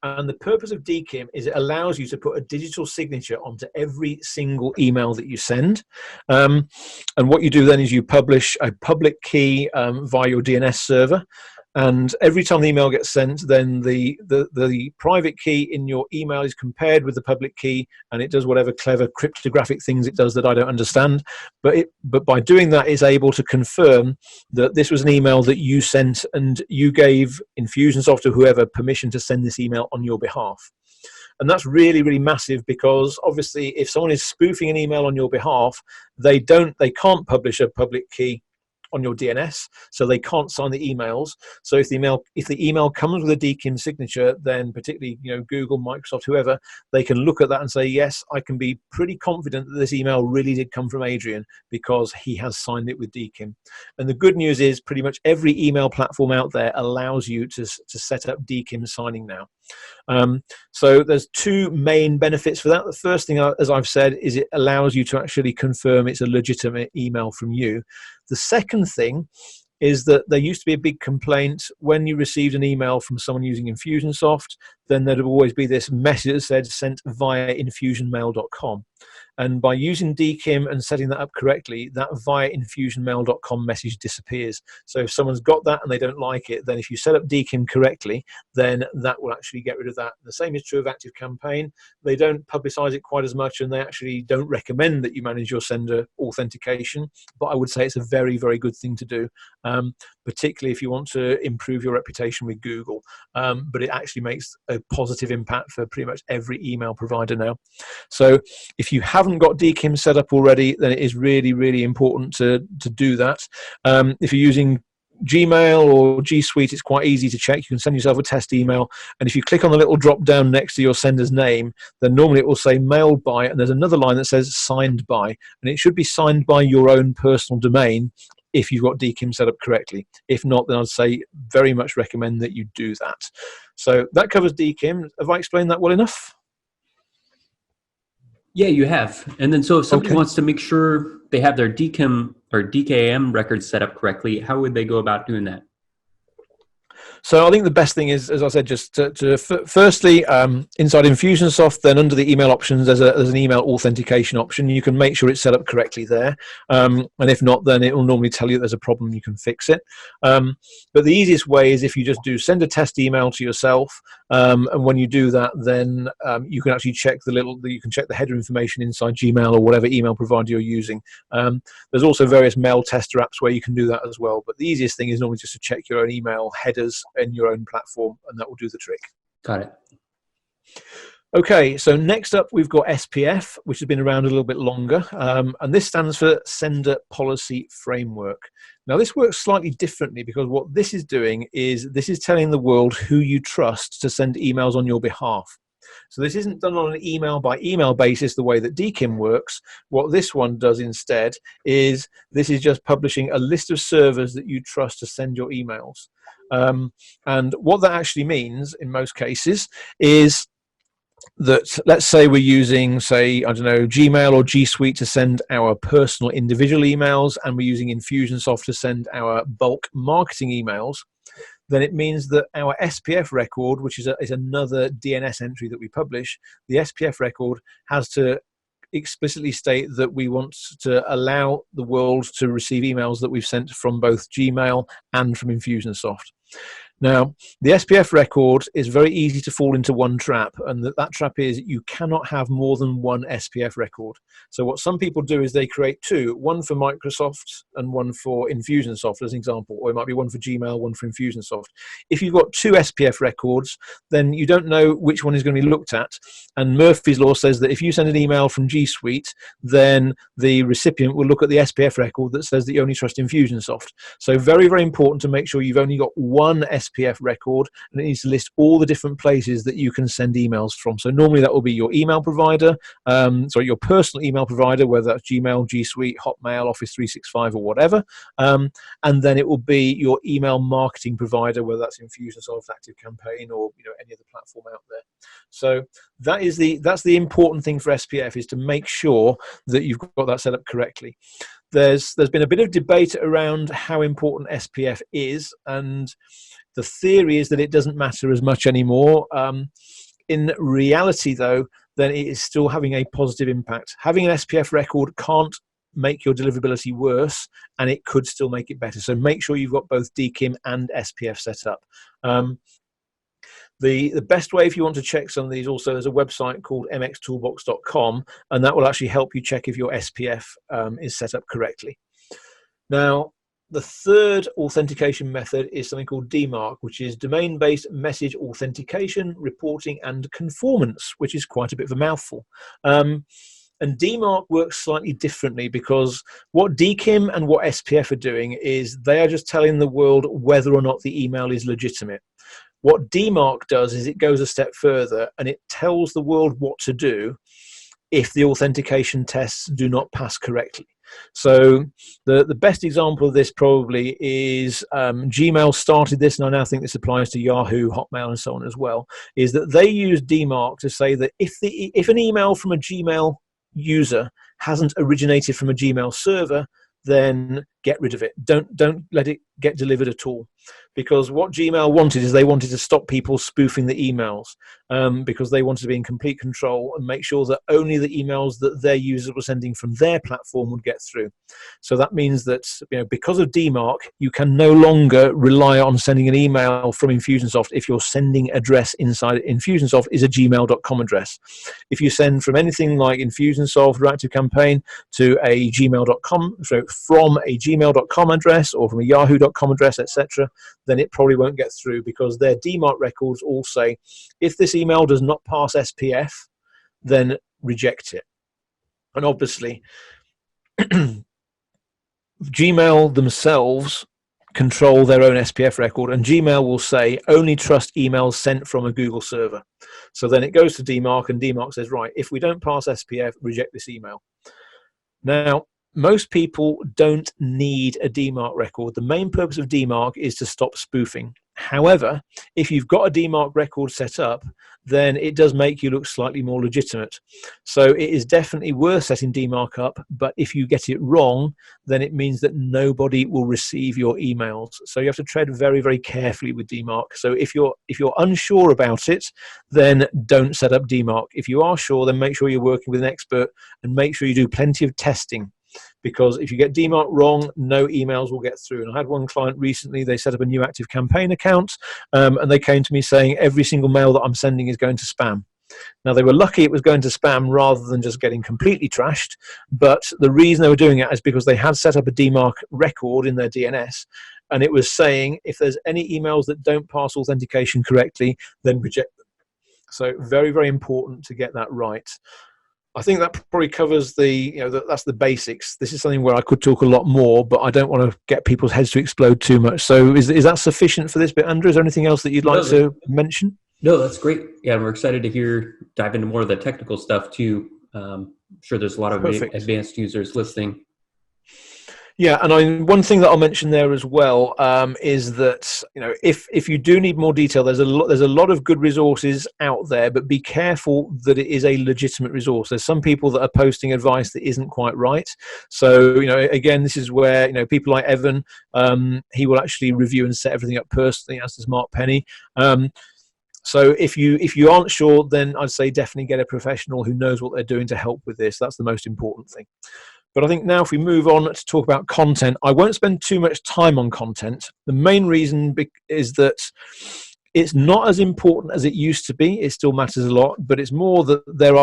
And the purpose of DKIM is it allows you to put a digital signature onto every single email that you send. And what you do then is you publish a public key via your DNS server. And every time the email gets sent, then the private key in your email is compared with the public key, and it does whatever clever cryptographic things it does that I don't understand. But by doing that, it's able to confirm that this was an email that you sent, and you gave Infusionsoft or whoever permission to send this email on your behalf. And that's really, really massive, because obviously if someone is spoofing an email on your behalf, they can't publish a public key on your DNS, so they can't sign the emails. So if the email comes with a DKIM signature, then particularly Google, Microsoft, whoever, they can look at that and say, yes, I can be pretty confident that this email really did come from Adrian because he has signed it with DKIM. And the good news is pretty much every email platform out there allows you to set up DKIM signing now. So there's two main benefits for that. The first thing, as I've said, is it allows you to actually confirm it's a legitimate email from you. The second thing is that there used to be a big complaint when you received an email from someone using Infusionsoft, then there'd always be this message that said sent via infusionmail.com. And by using DKIM and setting that up correctly, that via infusionmail.com message disappears. So if someone's got that and they don't like it, then if you set up DKIM correctly, then that will actually get rid of that. The same is true of ActiveCampaign. They don't publicize it quite as much, and they actually don't recommend that you manage your sender authentication. But I would say it's a very, very good thing to do, particularly if you want to improve your reputation with Google. But it actually makes a positive impact for pretty much every email provider now. So if you haven't got DKIM set up already, then it is really, really important to do that. If you're using Gmail or G Suite, it's quite easy to check. You can send yourself a test email, and if you click on the little drop down next to your sender's name, then normally it will say mailed by, and there's another line that says signed by, and it should be signed by your own personal domain if you've got DKIM set up correctly. If not, then I'd say very much recommend that you do that. So that covers DKIM. Have I explained that well enough? Yeah, you have. And then so if somebody Okay. wants to make sure they have their DKIM or DKIM records set up correctly, how would they go about doing that? So I think the best thing is, as I said, just firstly, inside Infusionsoft, then under the email options, there's an email authentication option. You can make sure it's set up correctly there. And if not, then it will normally tell you there's a problem, you can fix it. But the easiest way is if you just do send a test email to yourself. And when you do that, then you can actually check you can check the header information inside Gmail or whatever email provider you're using. There's also various mail tester apps where you can do that as well. But the easiest thing is normally just to check your own email headers in your own platform, and that will do the trick. Got it. Okay, so next up we've got SPF, which has been around a little bit longer, and this stands for Sender Policy Framework. Now this works slightly differently because what this is doing is this is telling the world who you trust to send emails on your behalf. So this isn't done on an email by email basis the way that DKIM works. What this one does instead is this is just publishing a list of servers that you trust to send your emails. And what that actually means in most cases is that, let's say we're using, say, I don't know, Gmail or G Suite to send our personal individual emails, and we're using Infusionsoft to send our bulk marketing emails, then it means that our SPF record, which is another DNS entry that we publish, the SPF record has to explicitly state that we want to allow the world to receive emails that we've sent from both Gmail and from Infusionsoft. Now, the SPF record is very easy to fall into one trap, and that trap is you cannot have more than one SPF record. So what some people do is they create two, one for Microsoft and one for Infusionsoft as an example, or it might be one for Gmail, one for Infusionsoft. If you've got two SPF records, then you don't know which one is going to be looked at, and Murphy's Law says that if you send an email from G Suite, then the recipient will look at the SPF record that says that you only trust Infusionsoft. So very, very important to make sure you've only got one SPF record, and it needs to list all the different places that you can send emails from. So normally that will be your email provider, your personal email provider, whether that's Gmail, G Suite, Hotmail, Office 365 or whatever, and then it will be your email marketing provider, whether that's Infusionsoft, ActiveCampaign, or any other platform out there. So that's the important thing for SPF, is to make sure that you've got that set up correctly. There's been a bit of debate around how important SPF is, and the theory is that it doesn't matter as much anymore. In reality, though, then it is still having a positive impact. Having an SPF record can't make your deliverability worse, and it could still make it better. So make sure you've got both DKIM and SPF set up. The best way, if you want to check some of these, also there's a website called mxtoolbox.com, and that will actually help you check if your SPF is set up correctly. Now, the third authentication method is something called DMARC, which is domain-based message authentication, reporting, and conformance, which is quite a bit of a mouthful. And DMARC works slightly differently, because what DKIM and what SPF are doing is they are just telling the world whether or not the email is legitimate. What DMARC does is it goes a step further, and it tells the world what to do if the authentication tests do not pass correctly. So the best example of this probably is Gmail started this, and I now think this applies to Yahoo, Hotmail, and so on as well, is that they use DMARC to say that if an email from a Gmail user hasn't originated from a Gmail server, then get rid of it. Don't let it get delivered at all. Because what Gmail wanted is they wanted to stop people spoofing the emails, because they wanted to be in complete control and make sure that only the emails that their users were sending from their platform would get through. So that means that because of DMARC, you can no longer rely on sending an email from Infusionsoft if your sending address inside Infusionsoft is a gmail.com address. If you send from anything like Infusionsoft or ActiveCampaign to a gmail.com, so from a gmail.com address or from a yahoo.com address, etc., then it probably won't get through, because their DMARC records all say, if this email does not pass SPF, then reject it. And obviously, Gmail themselves control their own SPF record, and Gmail will say only trust emails sent from a Google server. So then it goes to DMARC, and DMARC says, right, if we don't pass SPF, reject this email. Now, most people don't need a DMARC record. The main purpose of DMARC is to stop spoofing. However, if you've got a DMARC record set up, then it does make you look slightly more legitimate. So it is definitely worth setting DMARC up, but if you get it wrong, then it means that nobody will receive your emails. So you have to tread very, very carefully with DMARC. So if you're unsure about it, then don't set up DMARC. If you are sure, then make sure you're working with an expert, and make sure you do plenty of testing. Because if you get DMARC wrong, no emails will get through. And I had one client recently, they set up a new active campaign account, and they came to me saying every single mail that I'm sending is going to spam. Now, they were lucky it was going to spam rather than just getting completely trashed, but the reason they were doing it is because they had set up a DMARC record in their DNS, and it was saying if there's any emails that don't pass authentication correctly, then reject them. So very, very important to get that right. I think that probably covers that's the basics. This is something where I could talk a lot more, but I don't want to get people's heads to explode too much. So is that sufficient for this bit, Andrew? Is there anything else that you'd like to mention? No, that's great. Yeah, we're excited to dive into more of the technical stuff too. I'm sure there's a lot of advanced users listening. Yeah, and one thing that I'll mention there as well is that if you do need more detail, there's a lot of good resources out there, but be careful that it is a legitimate resource. There's some people that are posting advice that isn't quite right. So again, this is where people like Evan, he will actually review and set everything up personally, as does Mark Penny. So if you aren't sure, then I'd say definitely get a professional who knows what they're doing to help with this. That's the most important thing. But I think now if we move on to talk about content, I won't spend too much time on content. The main reason is that it's not as important as it used to be. It still matters a lot, but it's more that there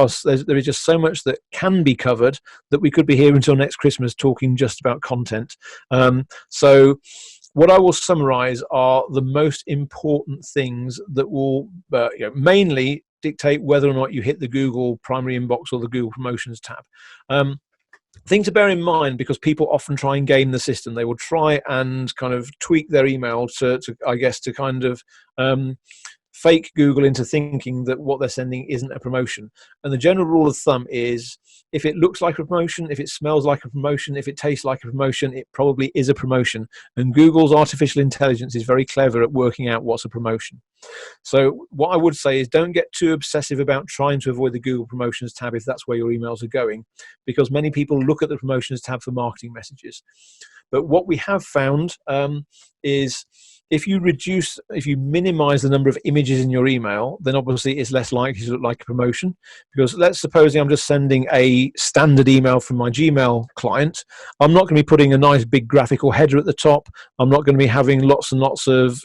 is just so much that can be covered that we could be here until next Christmas talking just about content. So what I will summarize are the most important things that will mainly dictate whether or not you hit the Google primary inbox or the Google promotions tab. Thing to bear in mind, because people often try and game the system. They will try and kind of tweak their email to kind of fake Google into thinking that what they're sending isn't a promotion. And the general rule of thumb is, if it looks like a promotion, if it smells like a promotion, if it tastes like a promotion, it probably is a promotion. And Google's artificial intelligence is very clever at working out what's a promotion. So what I would say is, don't get too obsessive about trying to avoid the Google Promotions tab if that's where your emails are going, because many people look at the Promotions tab for marketing messages. But what we have found is if you minimize the number of images in your email, then obviously it's less likely to look like a promotion. Because let's suppose I'm just sending a standard email from my Gmail client. I'm not going to be putting a nice big graphical header at the top. I'm not going to be having lots and lots of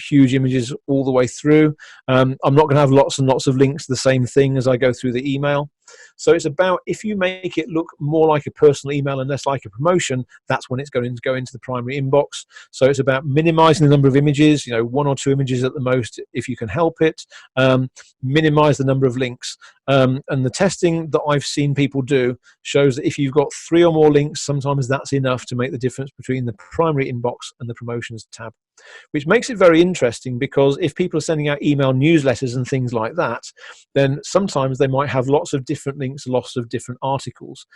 huge images all the way through. I'm not going to have lots and lots of links to the same thing as I go through the email. So it's about, if you make it look more like a personal email and less like a promotion, that's when it's going to go into the primary inbox. So it's about minimizing the number of images, 1 or 2 images at the most if you can help it. Minimize the number of links. And the testing that I've seen people do shows that if you've got 3 or more links, sometimes that's enough to make the difference between the primary inbox and the promotions tab. Which makes it very interesting, because if people are sending out email newsletters and things like that, then sometimes they might have lots of different links, lots of different articles.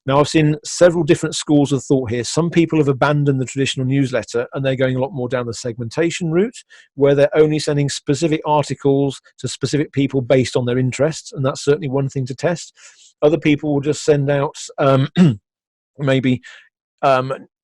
Now, I've seen several different schools of thought here. Some people have abandoned the traditional newsletter and they're going a lot more down the segmentation route, where they're only sending specific articles to specific people based on their interests, and that's certainly one thing to test. Other people will just send out maybe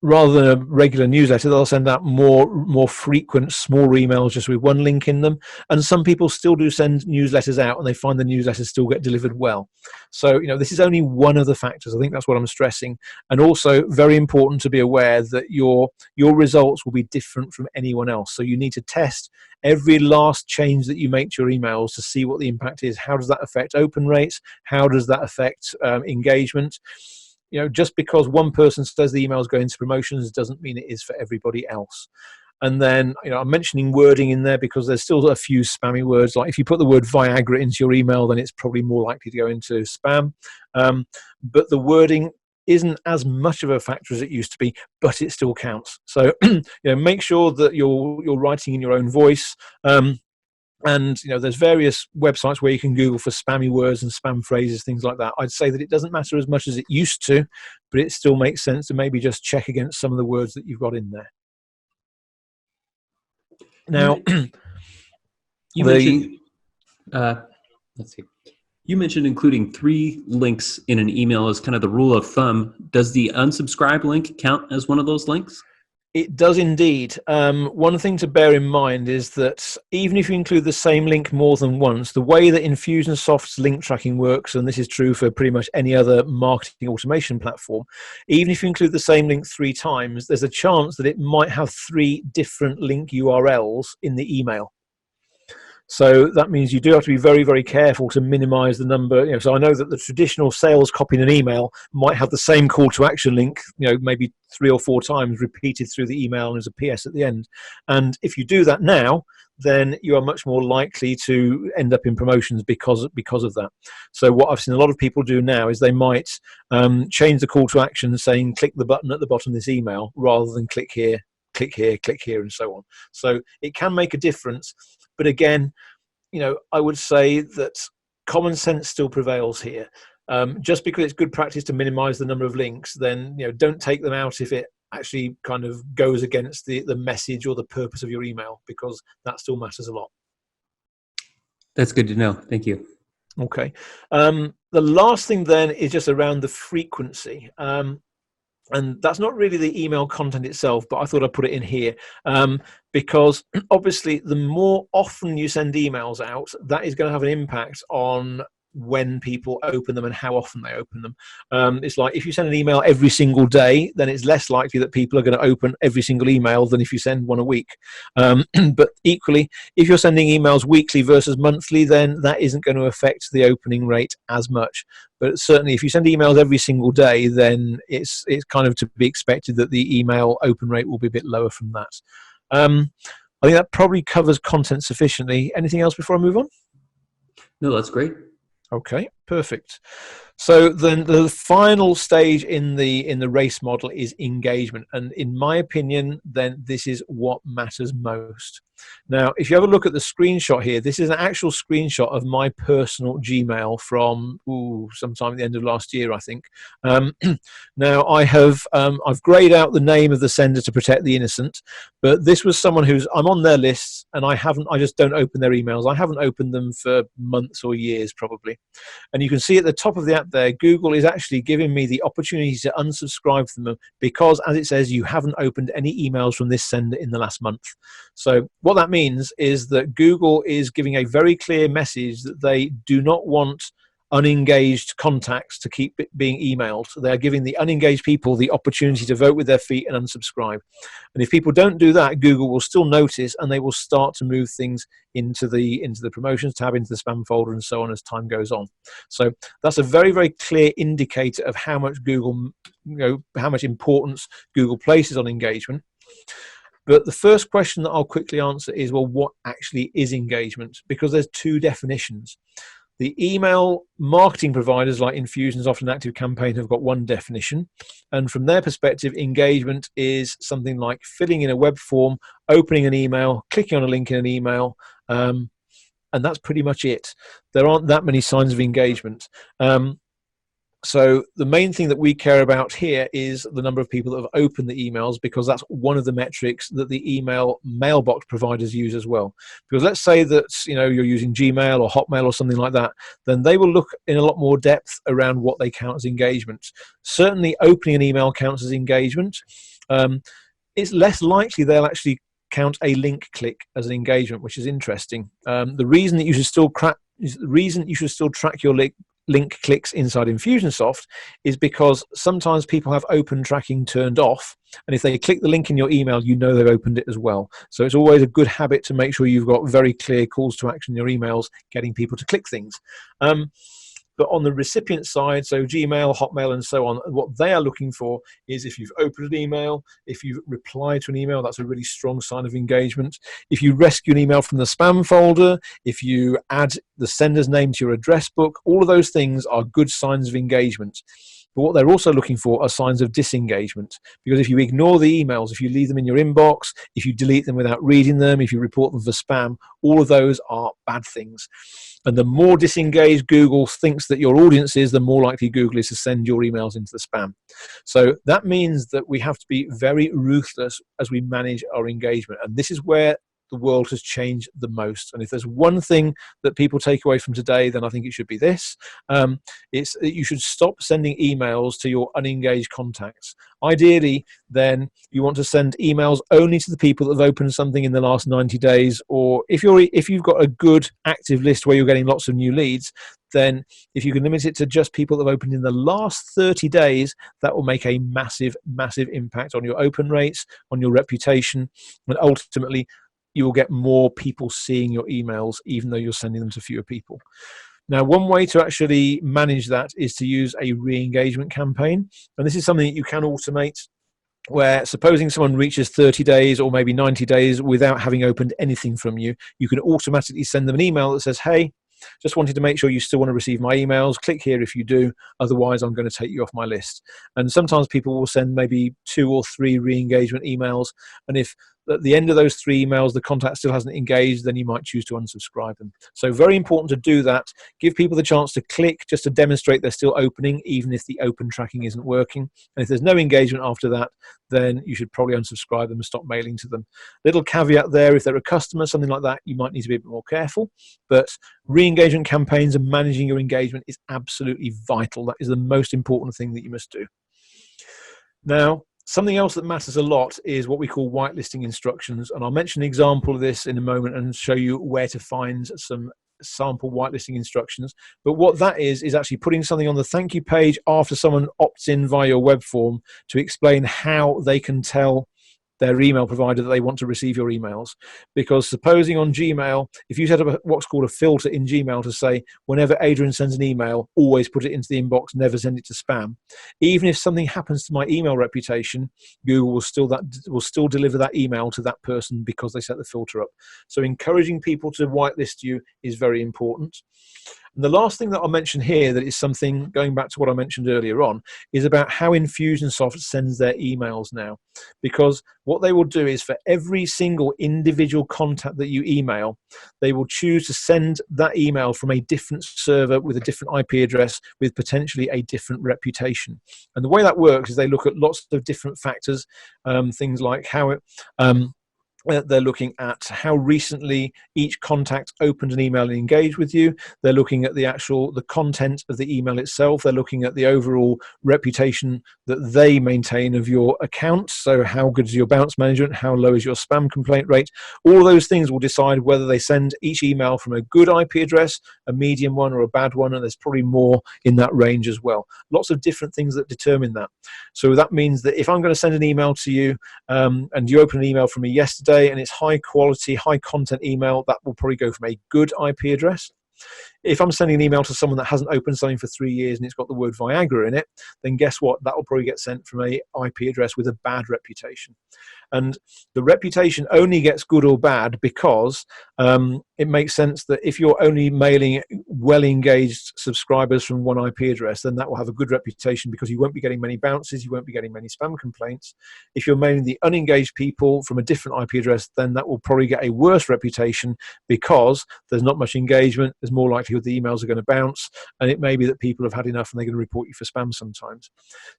rather than a regular newsletter, they'll send out more frequent, smaller emails just with one link in them. And some people still do send newsletters out, and they find the newsletters still get delivered well. So, this is only one of the factors. I think that's what I'm stressing. And also very important to be aware that your results will be different from anyone else. So you need to test every last change that you make to your emails to see what the impact is. How does that affect open rates? How does that affect engagement? Just because one person says the email is going to promotions doesn't mean it is for everybody else. And then, I'm mentioning wording in there because there's still a few spammy words. Like if you put the word Viagra into your email, then it's probably more likely to go into spam. But the wording, isn't as much of a factor as it used to be, but it still counts. So make sure that you're writing in your own voice. And there's various websites where you can Google for spammy words and spam phrases, things like that. I'd say that it doesn't matter as much as it used to, but it still makes sense to maybe just check against some of the words that you've got in there. Now, you mentioned, let's see. You mentioned including 3 links in an email as kind of the rule of thumb. Does the unsubscribe link count as one of those links? It does indeed. One thing to bear in mind is that even if you include the same link more than once, the way that Infusionsoft's link tracking works, and this is true for pretty much any other marketing automation platform, even if you include the same link 3 times, there's a chance that it might have 3 different link URLs in the email. So that means you do have to be very, very careful to minimize the number. So I know that the traditional sales copy in an email might have the same call to action link, maybe 3 or 4 times repeated through the email, and there's a PS at the end. And if you do that now, then you are much more likely to end up in promotions because of that. So what I've seen a lot of people do now is they might change the call to action saying click the button at the bottom of this email rather than click here, click here, click here, and so on. So it can make a difference. But again, I would say that common sense still prevails here. Just because it's good practice to minimize the number of links, then don't take them out if it actually kind of goes against the message or the purpose of your email, because that still matters a lot. That's good to know. Thank you. Okay. The last thing then is just around the frequency. And that's not really the email content itself, but I thought I'd put it in here because obviously the more often you send emails out, that is going to have an impact on when people open them and how often they open them. It's like if you send an email every single day, then it's less likely that people are going to open every single email than if you send one a week. But equally, if you're sending emails weekly versus monthly, then that isn't going to affect the opening rate as much. But certainly if you send emails every single day, then it's kind of to be expected that the email open rate will be a bit lower from that. I think that probably covers content sufficiently. Anything else before I move on? No, that's great. Okay, perfect. So then the final stage in the race model is engagement. And in my opinion, then this is what matters most. Now, if you have a look at the screenshot here, this is an actual screenshot of my personal Gmail from sometime at the end of last year, I think. Now, I've grayed out the name of the sender to protect the innocent, but this was someone I'm on their list, and I just don't open their emails. I haven't opened them for months or years, probably. And you can see at the top of the app there, Google is actually giving me the opportunity to unsubscribe from them because, as it says, you haven't opened any emails from this sender in the last month. So what that means is that Google is giving a very clear message that they do not want unengaged contacts to keep being emailed. They're giving the unengaged people the opportunity to vote with their feet and unsubscribe. And if people don't do that, Google will still notice, and they will start to move things into the promotions tab, into the spam folder, and so on as time goes on. So that's a very, very clear indicator of how much how much importance Google places on engagement. But the first question that I'll quickly answer is, well, what actually is engagement? Because there's 2 definitions. The email marketing providers like Infusionsoft and ActiveCampaign have got one definition. And from their perspective, engagement is something like filling in a web form, opening an email, clicking on a link in an email, and that's pretty much it. There aren't that many signs of engagement. So the main thing that we care about here is the number of people that have opened the emails, because that's one of the metrics that the email mailbox providers use as well. Because let's say that you're using Gmail or Hotmail or something like that, then they will look in a lot more depth around what they count as engagement. Certainly opening an email counts as engagement. It's less likely they'll actually count a link click as an engagement, which is interesting. The reason that you should still track your link clicks inside Infusionsoft is because sometimes people have open tracking turned off, and if they click the link in your email, they've opened it as well. So it's always a good habit to make sure you've got very clear calls to action in your emails, getting people to click things. But on the recipient side, so Gmail, Hotmail, and so on, what they are looking for is if you've opened an email, if you've replied to an email, that's a really strong sign of engagement. If you rescue an email from the spam folder, if you add the sender's name to your address book, all of those things are good signs of engagement. But what they're also looking for are signs of disengagement. Because if you ignore the emails, if you leave them in your inbox, if you delete them without reading them, if you report them for spam, all of those are bad things. And the more disengaged Google thinks that your audience is, the more likely Google is to send your emails into the spam. So that means that we have to be very ruthless as we manage our engagement. And this is where the world has changed the most. And if there's one thing that people take away from today, then I think it should be this. It's that you should stop sending emails to your unengaged contacts. Ideally, then you want to send emails only to the people that have opened something in the last 90 days. Or if you've got a good active list where you're getting lots of new leads, then if you can limit it to just people that have opened in the last 30 days, that will make a massive, massive impact on your open rates, on your reputation, and ultimately you will get more people seeing your emails, even though you're sending them to fewer people. Now, one way to actually manage that is to use a re-engagement campaign. And this is something that you can automate, where supposing someone reaches 30 days or maybe 90 days without having opened anything from you, you can automatically send them an email that says, hey, just wanted to make sure you still want to receive my emails. Click here if you do. Otherwise, I'm going to take you off my list. And sometimes people will send maybe 2 or 3 re-engagement emails. And if at the end of those 3 emails, the contact still hasn't engaged, then you might choose to unsubscribe them. So very important to do that. Give people the chance to click just to demonstrate they're still opening, even if the open tracking isn't working. And if there's no engagement after that, then you should probably unsubscribe them and stop mailing to them. Little caveat there, if they're a customer, something like that, you might need to be a bit more careful. But re-engagement campaigns and managing your engagement is absolutely vital. That is the most important thing that you must do. Now, something else that matters a lot is what we call whitelisting instructions. And I'll mention an example of this in a moment and show you where to find some sample whitelisting instructions. But what that is actually putting something on the thank you page after someone opts in via your web form to explain how they can tell their email provider that they want to receive your emails. Because supposing on Gmail, if you set up what's called a filter in Gmail to say, whenever Adrian sends an email, always put it into the inbox, never send it to spam. Even if something happens to my email reputation, Google will still deliver that email to that person because they set the filter up. So encouraging people to whitelist you is very important. And the last thing that I'll mention here that is something, going back to what I mentioned earlier on, is about how Infusionsoft sends their emails now. Because what they will do is for every single individual contact that you email, they will choose to send that email from a different server with a different IP address with potentially a different reputation. And the way that works is they look at lots of different factors, things like how it... they're looking at how recently each contact opened an email and engaged with you. They're looking at the content of the email itself. They're looking at the overall reputation that they maintain of your account. So how good is your bounce management? How low is your spam complaint rate? All of those things will decide whether they send each email from a good IP address, a medium one, or a bad one. And there's probably more in that range as well. Lots of different things that determine that. So that means that if I'm going to send an email to you and you open an email from me yesterday, and it's high quality, high content email, that will probably go from a good IP address. If I'm sending an email to someone that hasn't opened something for 3 years and it's got the word Viagra in it, then guess what? That will probably get sent from a IP address with a bad reputation. And the reputation only gets good or bad because it makes sense that if you're only mailing well-engaged subscribers from one IP address, then that will have a good reputation because you won't be getting many bounces, you won't be getting many spam complaints. If you're mailing the unengaged people from a different IP address, then that will probably get a worse reputation because there's not much engagement, there's more likelihood the emails are going to bounce, and it may be that people have had enough and they're going to report you for spam sometimes.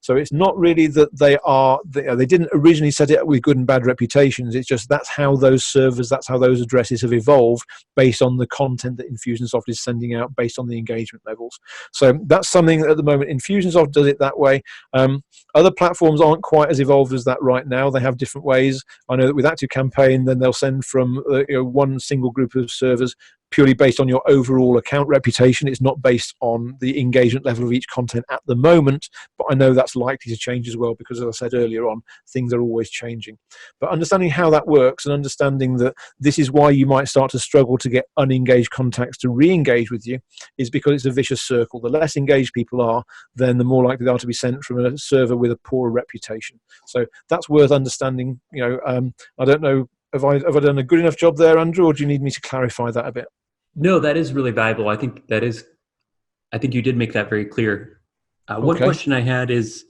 So it's not really that they didn't originally set it up with good and bad reputations. It's just that's how those servers, that's how those addresses have evolved based on the content that Infusionsoft is sending out, based on the engagement levels. So that's something that at the moment Infusionsoft does it that way. Other platforms aren't quite as evolved as that right now. They have different ways. I know that with ActiveCampaign, then they'll send from one single group of servers purely based on your overall account reputation. It's not based on the engagement level of each content at the moment, but I know that's likely to change as well because, as I said earlier on, things are always changing. But understanding how that works and understanding that this is why you might start to struggle to get unengaged contacts to re-engage with you is because it's a vicious circle. The less engaged people are, then the more likely they are to be sent from a server with a poorer reputation. So that's worth understanding. I don't know, have I done a good enough job there, Andrew, or do you need me to clarify that a bit? No, that is really valuable. I think you did make that very clear. One Okay. question I had is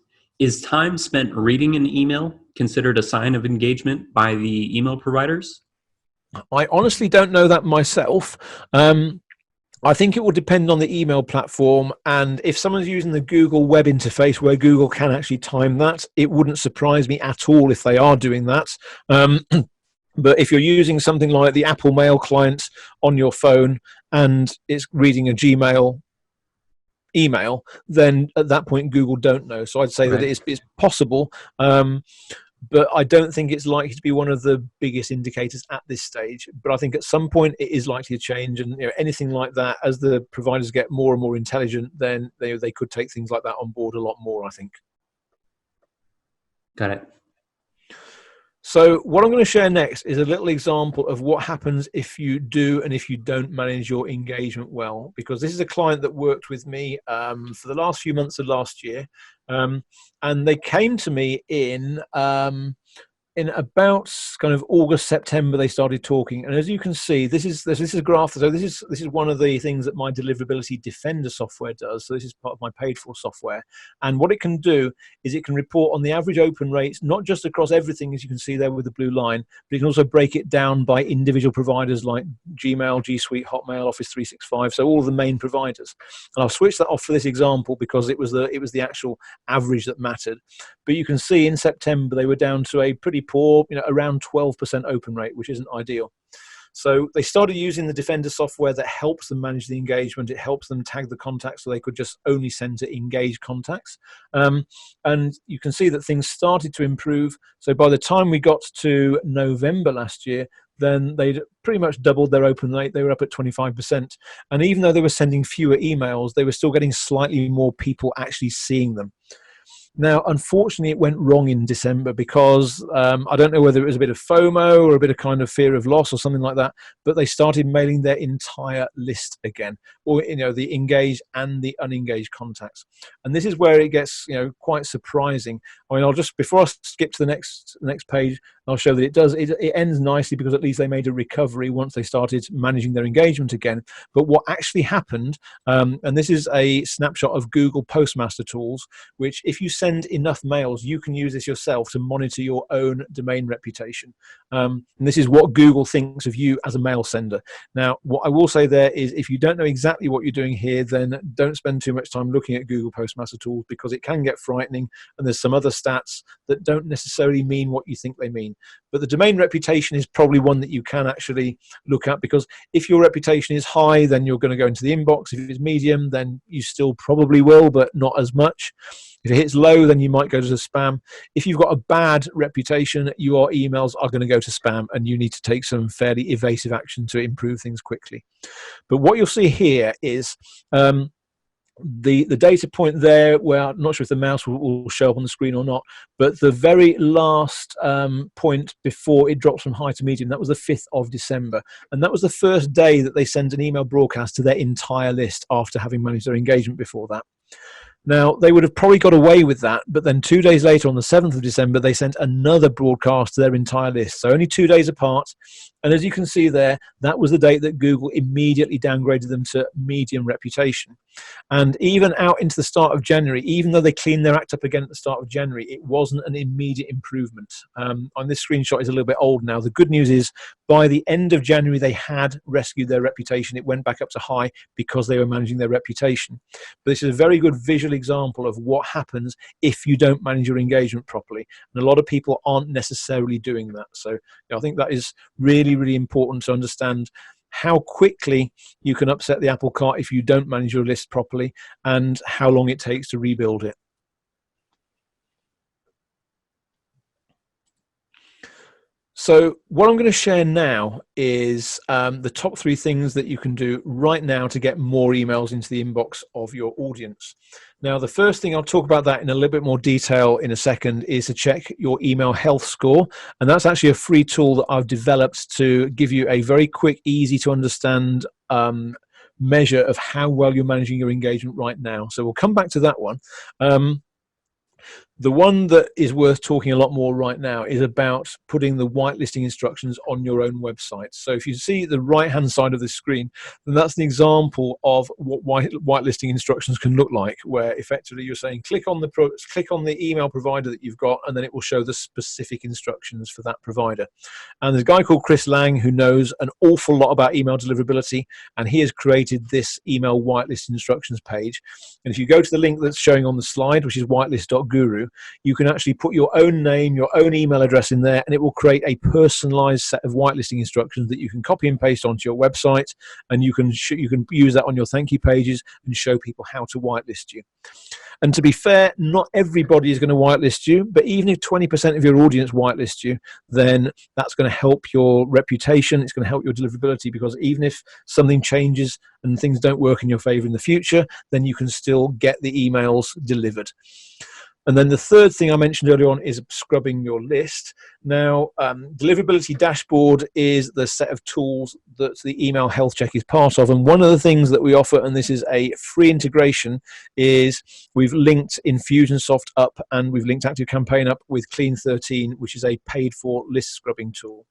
time spent reading an email considered a sign of engagement by the email providers? I honestly don't know that myself. I think it will depend on the email platform, and if someone's using the Google web interface where Google can actually time that, it wouldn't surprise me at all if they are doing that. Um, but if you're using something like the Apple Mail client on your phone and it's reading a Gmail email, then at that point Google don't know. So I'd say that Right. it's possible. But I don't think it's likely to be one of the biggest indicators at this stage. But I think at some point it is likely to change, and anything like that, as the providers get more and more intelligent, then they could take things like that on board a lot more, I think. Got it. So what I'm going to share next is a little example of what happens if you do and if you don't manage your engagement well, because this is a client that worked with me for the last few months of last year, and they came to me in about kind of August, September, they started talking. And as you can see, this is a graph. So this is one of the things that my Deliverability Defender software does. So this is part of my paid for software. And what it can do is it can report on the average open rates, not just across everything, as you can see there with the blue line, but it can also break it down by individual providers like Gmail, G Suite, Hotmail, Office 365. So all of the main providers. And I'll switch that off for this example because it was the actual average that mattered. But you can see in September, they were down to a pretty poor, around 12% open rate, which isn't ideal. So they started using the Defender software that helps them manage the engagement. It helps them tag the contacts so they could just only send to engaged contacts. And you can see that things started to improve. So by the time we got to November last year, then they'd pretty much doubled their open rate. They were up at 25%. And even though they were sending fewer emails, they were still getting slightly more people actually seeing them. Now, unfortunately, it went wrong in December because I don't know whether it was a bit of FOMO or a bit of kind of fear of loss or something like that, but they started mailing their entire list again, or the engaged and the unengaged contacts. And this is where it gets quite surprising. I mean, I'll just, before I skip to the next page, I'll show that it ends nicely because at least they made a recovery once they started managing their engagement again. But what actually happened, and this is a snapshot of Google Postmaster tools, which if you send enough mails, you can use this yourself to monitor your own domain reputation. And this is what Google thinks of you as a mail sender. Now, what I will say there is if you don't know exactly what you're doing here, then don't spend too much time looking at Google Postmaster tools because it can get frightening, and there's some other stats that don't necessarily mean what you think they mean. But the domain reputation is probably one that you can actually look at, because if your reputation is high, then you're going to go into the inbox. If it's medium, then you still probably will, but not as much. If it hits low, then you might go to the spam. If you've got a bad reputation, your emails are going to go to spam, and you need to take some fairly evasive action to improve things quickly. But what you'll see here is the data point there, where I'm not sure if the mouse will show up on the screen or not, but the very last point before it drops from high to medium, that was the 5th of December. And that was the first day that they sent an email broadcast to their entire list after having managed their engagement before that. Now, they would have probably got away with that, but then 2 days later, on the 7th of December, they sent another broadcast to their entire list. So only 2 days apart. And as you can see there, that was the date that Google immediately downgraded them to medium reputation. And even out into the start of January, even though they cleaned their act up again at the start of January, it wasn't an immediate improvement. On this screenshot is a little bit old now. The good news is by the end of January, they had rescued their reputation. It went back up to high because they were managing their reputation. But this is a very good visual example of what happens if you don't manage your engagement properly. And a lot of people aren't necessarily doing that. So I think that is really, really important to understand how quickly you can upset the apple cart if you don't manage your list properly, and how long it takes to rebuild it. So what I'm going to share now is the top 3 things that you can do right now to get more emails into the inbox of your audience. Now, the first thing, I'll talk about that in a little bit more detail in a second, is to check your email health score. And that's actually a free tool that I've developed to give you a very quick, easy to understand measure of how well you're managing your engagement right now. So we'll come back to that one. The one that is worth talking a lot more right now is about putting the whitelisting instructions on your own website. So if you see the right-hand side of the screen, then that's an example of what whitelisting instructions can look like, where effectively you're saying click on the email provider that you've got, and then it will show the specific instructions for that provider. And there's a guy called Chris Lang who knows an awful lot about email deliverability, and he has created this email whitelist instructions page. And if you go to the link that's showing on the slide, which is whitelist.guru, you can actually put your own name, your own email address in there, and it will create a personalized set of whitelisting instructions that you can copy and paste onto your website, and you can use that on your thank you pages and show people how to whitelist you. And to be fair, not everybody is going to whitelist you, but even if 20% of your audience whitelist you, then that's going to help your reputation. It's going to help your deliverability, because even if something changes and things don't work in your favor in the future, then you can still get the emails delivered. And then the third thing I mentioned earlier on is scrubbing your list. Now, Deliverability Dashboard is the set of tools that the email health check is part of. And one of the things that we offer, and this is a free integration, is we've linked Infusionsoft up and we've linked ActiveCampaign up with Clean13, which is a paid-for list scrubbing tool.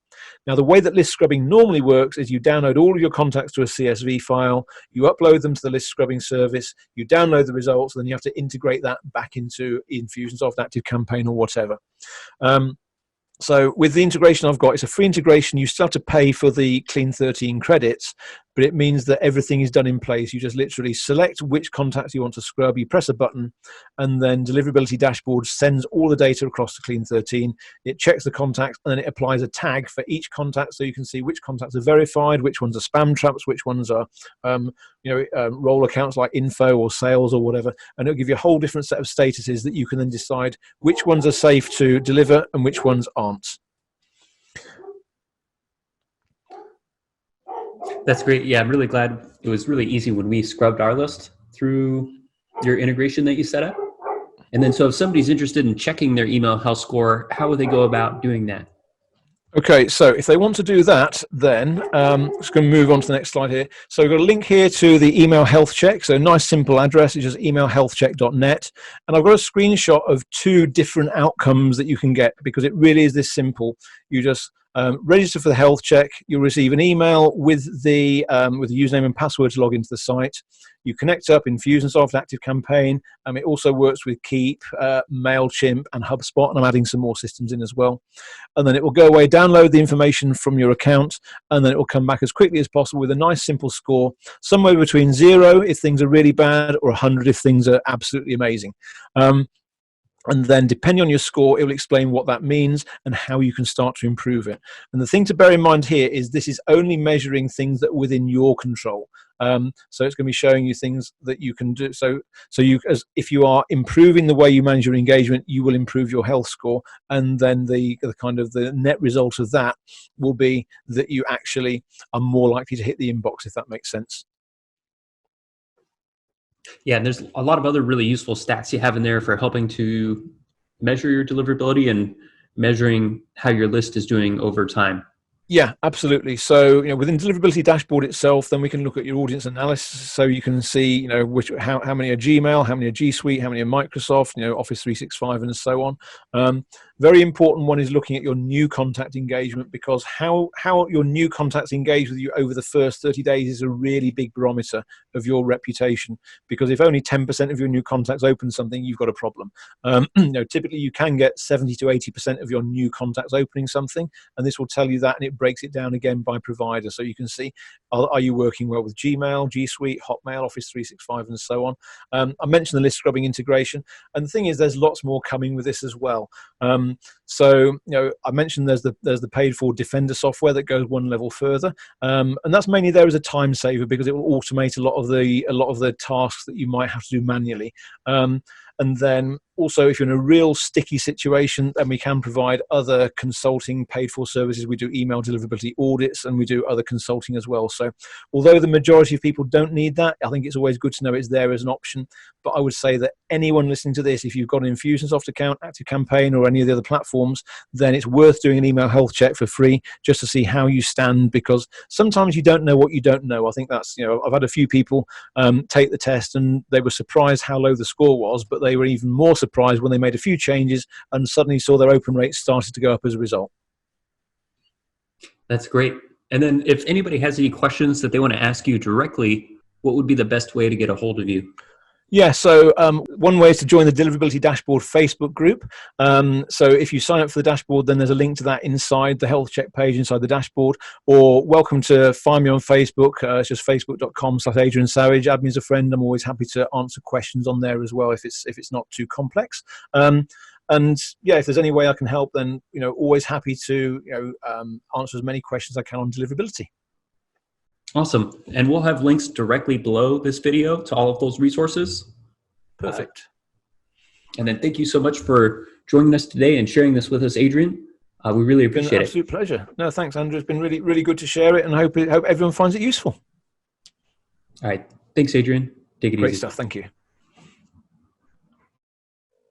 Now, the way that list scrubbing normally works is you download all of your contacts to a CSV file, you upload them to the list scrubbing service, you download the results, and then you have to integrate that back into Infusionsoft, ActiveCampaign, or whatever. So with the integration I've got, it's a free integration. You still have to pay for the Clean13 credits, but it means that everything is done in place. You just literally select which contacts you want to scrub, you press a button, and then Deliverability Dashboard sends all the data across to Clean13. It checks the contacts, and then it applies a tag for each contact, so you can see which contacts are verified, which ones are spam traps, which ones are role accounts like info or sales or whatever, and it'll give you a whole different set of statuses that you can then decide which ones are safe to deliver and which ones aren't. That's great. Yeah, I'm really glad it was really easy when we scrubbed our list through your integration that you set up. And then, so if somebody's interested in checking their email health score, how would they go about doing that? Okay, so if they want to do that, then I'm just going to move on to the next slide here. So we've got a link here to the email health check. So nice simple address, it's just emailhealthcheck.net. And I've got a screenshot of 2 different outcomes that you can get, because it really is this simple. You just register for the health check. You'll receive an email with the username and password to log into the site. You connect up Infusionsoft, ActiveCampaign. It also works with Keep, MailChimp, and HubSpot, and I'm adding some more systems in as well. And then it will go away, download the information from your account, and then it will come back as quickly as possible with a nice simple score, somewhere between 0 if things are really bad, or 100 if things are absolutely amazing. And then depending on your score, it will explain what that means and how you can start to improve it. And the thing to bear in mind here is this is only measuring things that are within your control. So it's going to be showing you things that you can do. So if you are improving the way you manage your engagement, you will improve your health score. And then the net result of that will be that you actually are more likely to hit the inbox, if that makes sense. Yeah, and there's a lot of other really useful stats you have in there for helping to measure your deliverability and measuring how your list is doing over time. Yeah, absolutely. So, within Deliverability Dashboard itself, then we can look at your audience analysis. So you can see, how many are Gmail, how many are G Suite, how many are Microsoft, Office 365, and so on. Very important one is looking at your new contact engagement, because how your new contacts engage with you over the first 30 days is a really big barometer of your reputation. Because if only 10% of your new contacts open something, you've got a problem. Typically you can get 70 to 80% of your new contacts opening something, and this will tell you that, and it breaks it down again by provider. So you can see, are you working well with Gmail, G Suite, Hotmail, Office 365, and so on. I mentioned the list scrubbing integration, and the thing is, there's lots more coming with this as well. So I mentioned there's the paid for Defender software that goes one level further, and that's mainly there as a time saver, because it will automate a lot of the tasks that you might have to do manually. And then also, if you're in a real sticky situation, then we can provide other consulting paid for services. We do email deliverability audits, and we do other consulting as well. So although the majority of people don't need that, I think it's always good to know it's there as an option. But I would say that anyone listening to this, if you've got an Infusionsoft account, ActiveCampaign, or any of the other platforms, then it's worth doing an email health check for free, just to see how you stand, because sometimes you don't know what you don't know. I think that's, I've had a few people take the test, and they were surprised how low the score was, but they were even more surprised surprised when they made a few changes and suddenly saw their open rates started to go up as a result. That's great. And then if anybody has any questions that they want to ask you directly, what would be the best way to get a hold of you? Yeah, so one way is to join the Deliverability Dashboard Facebook group. So if you sign up for the dashboard, then there's a link to that inside the health check page inside the dashboard. Or welcome to find me on Facebook. It's just facebook.com/Adrian Savage. Add me as a friend. I'm always happy to answer questions on there as well if it's not too complex. And yeah, if there's any way I can help, then always happy to answer as many questions as I can on deliverability. Awesome. And we'll have links directly below this video to all of those resources. Perfect. And then thank you so much for joining us today and sharing this with us, Adrian. We really appreciate it. It's been an absolute pleasure. No, thanks, Andrew. It's been really, really good to share it, and I hope everyone finds it useful. All right. Thanks, Adrian. Take it easy. Great stuff. Thank you.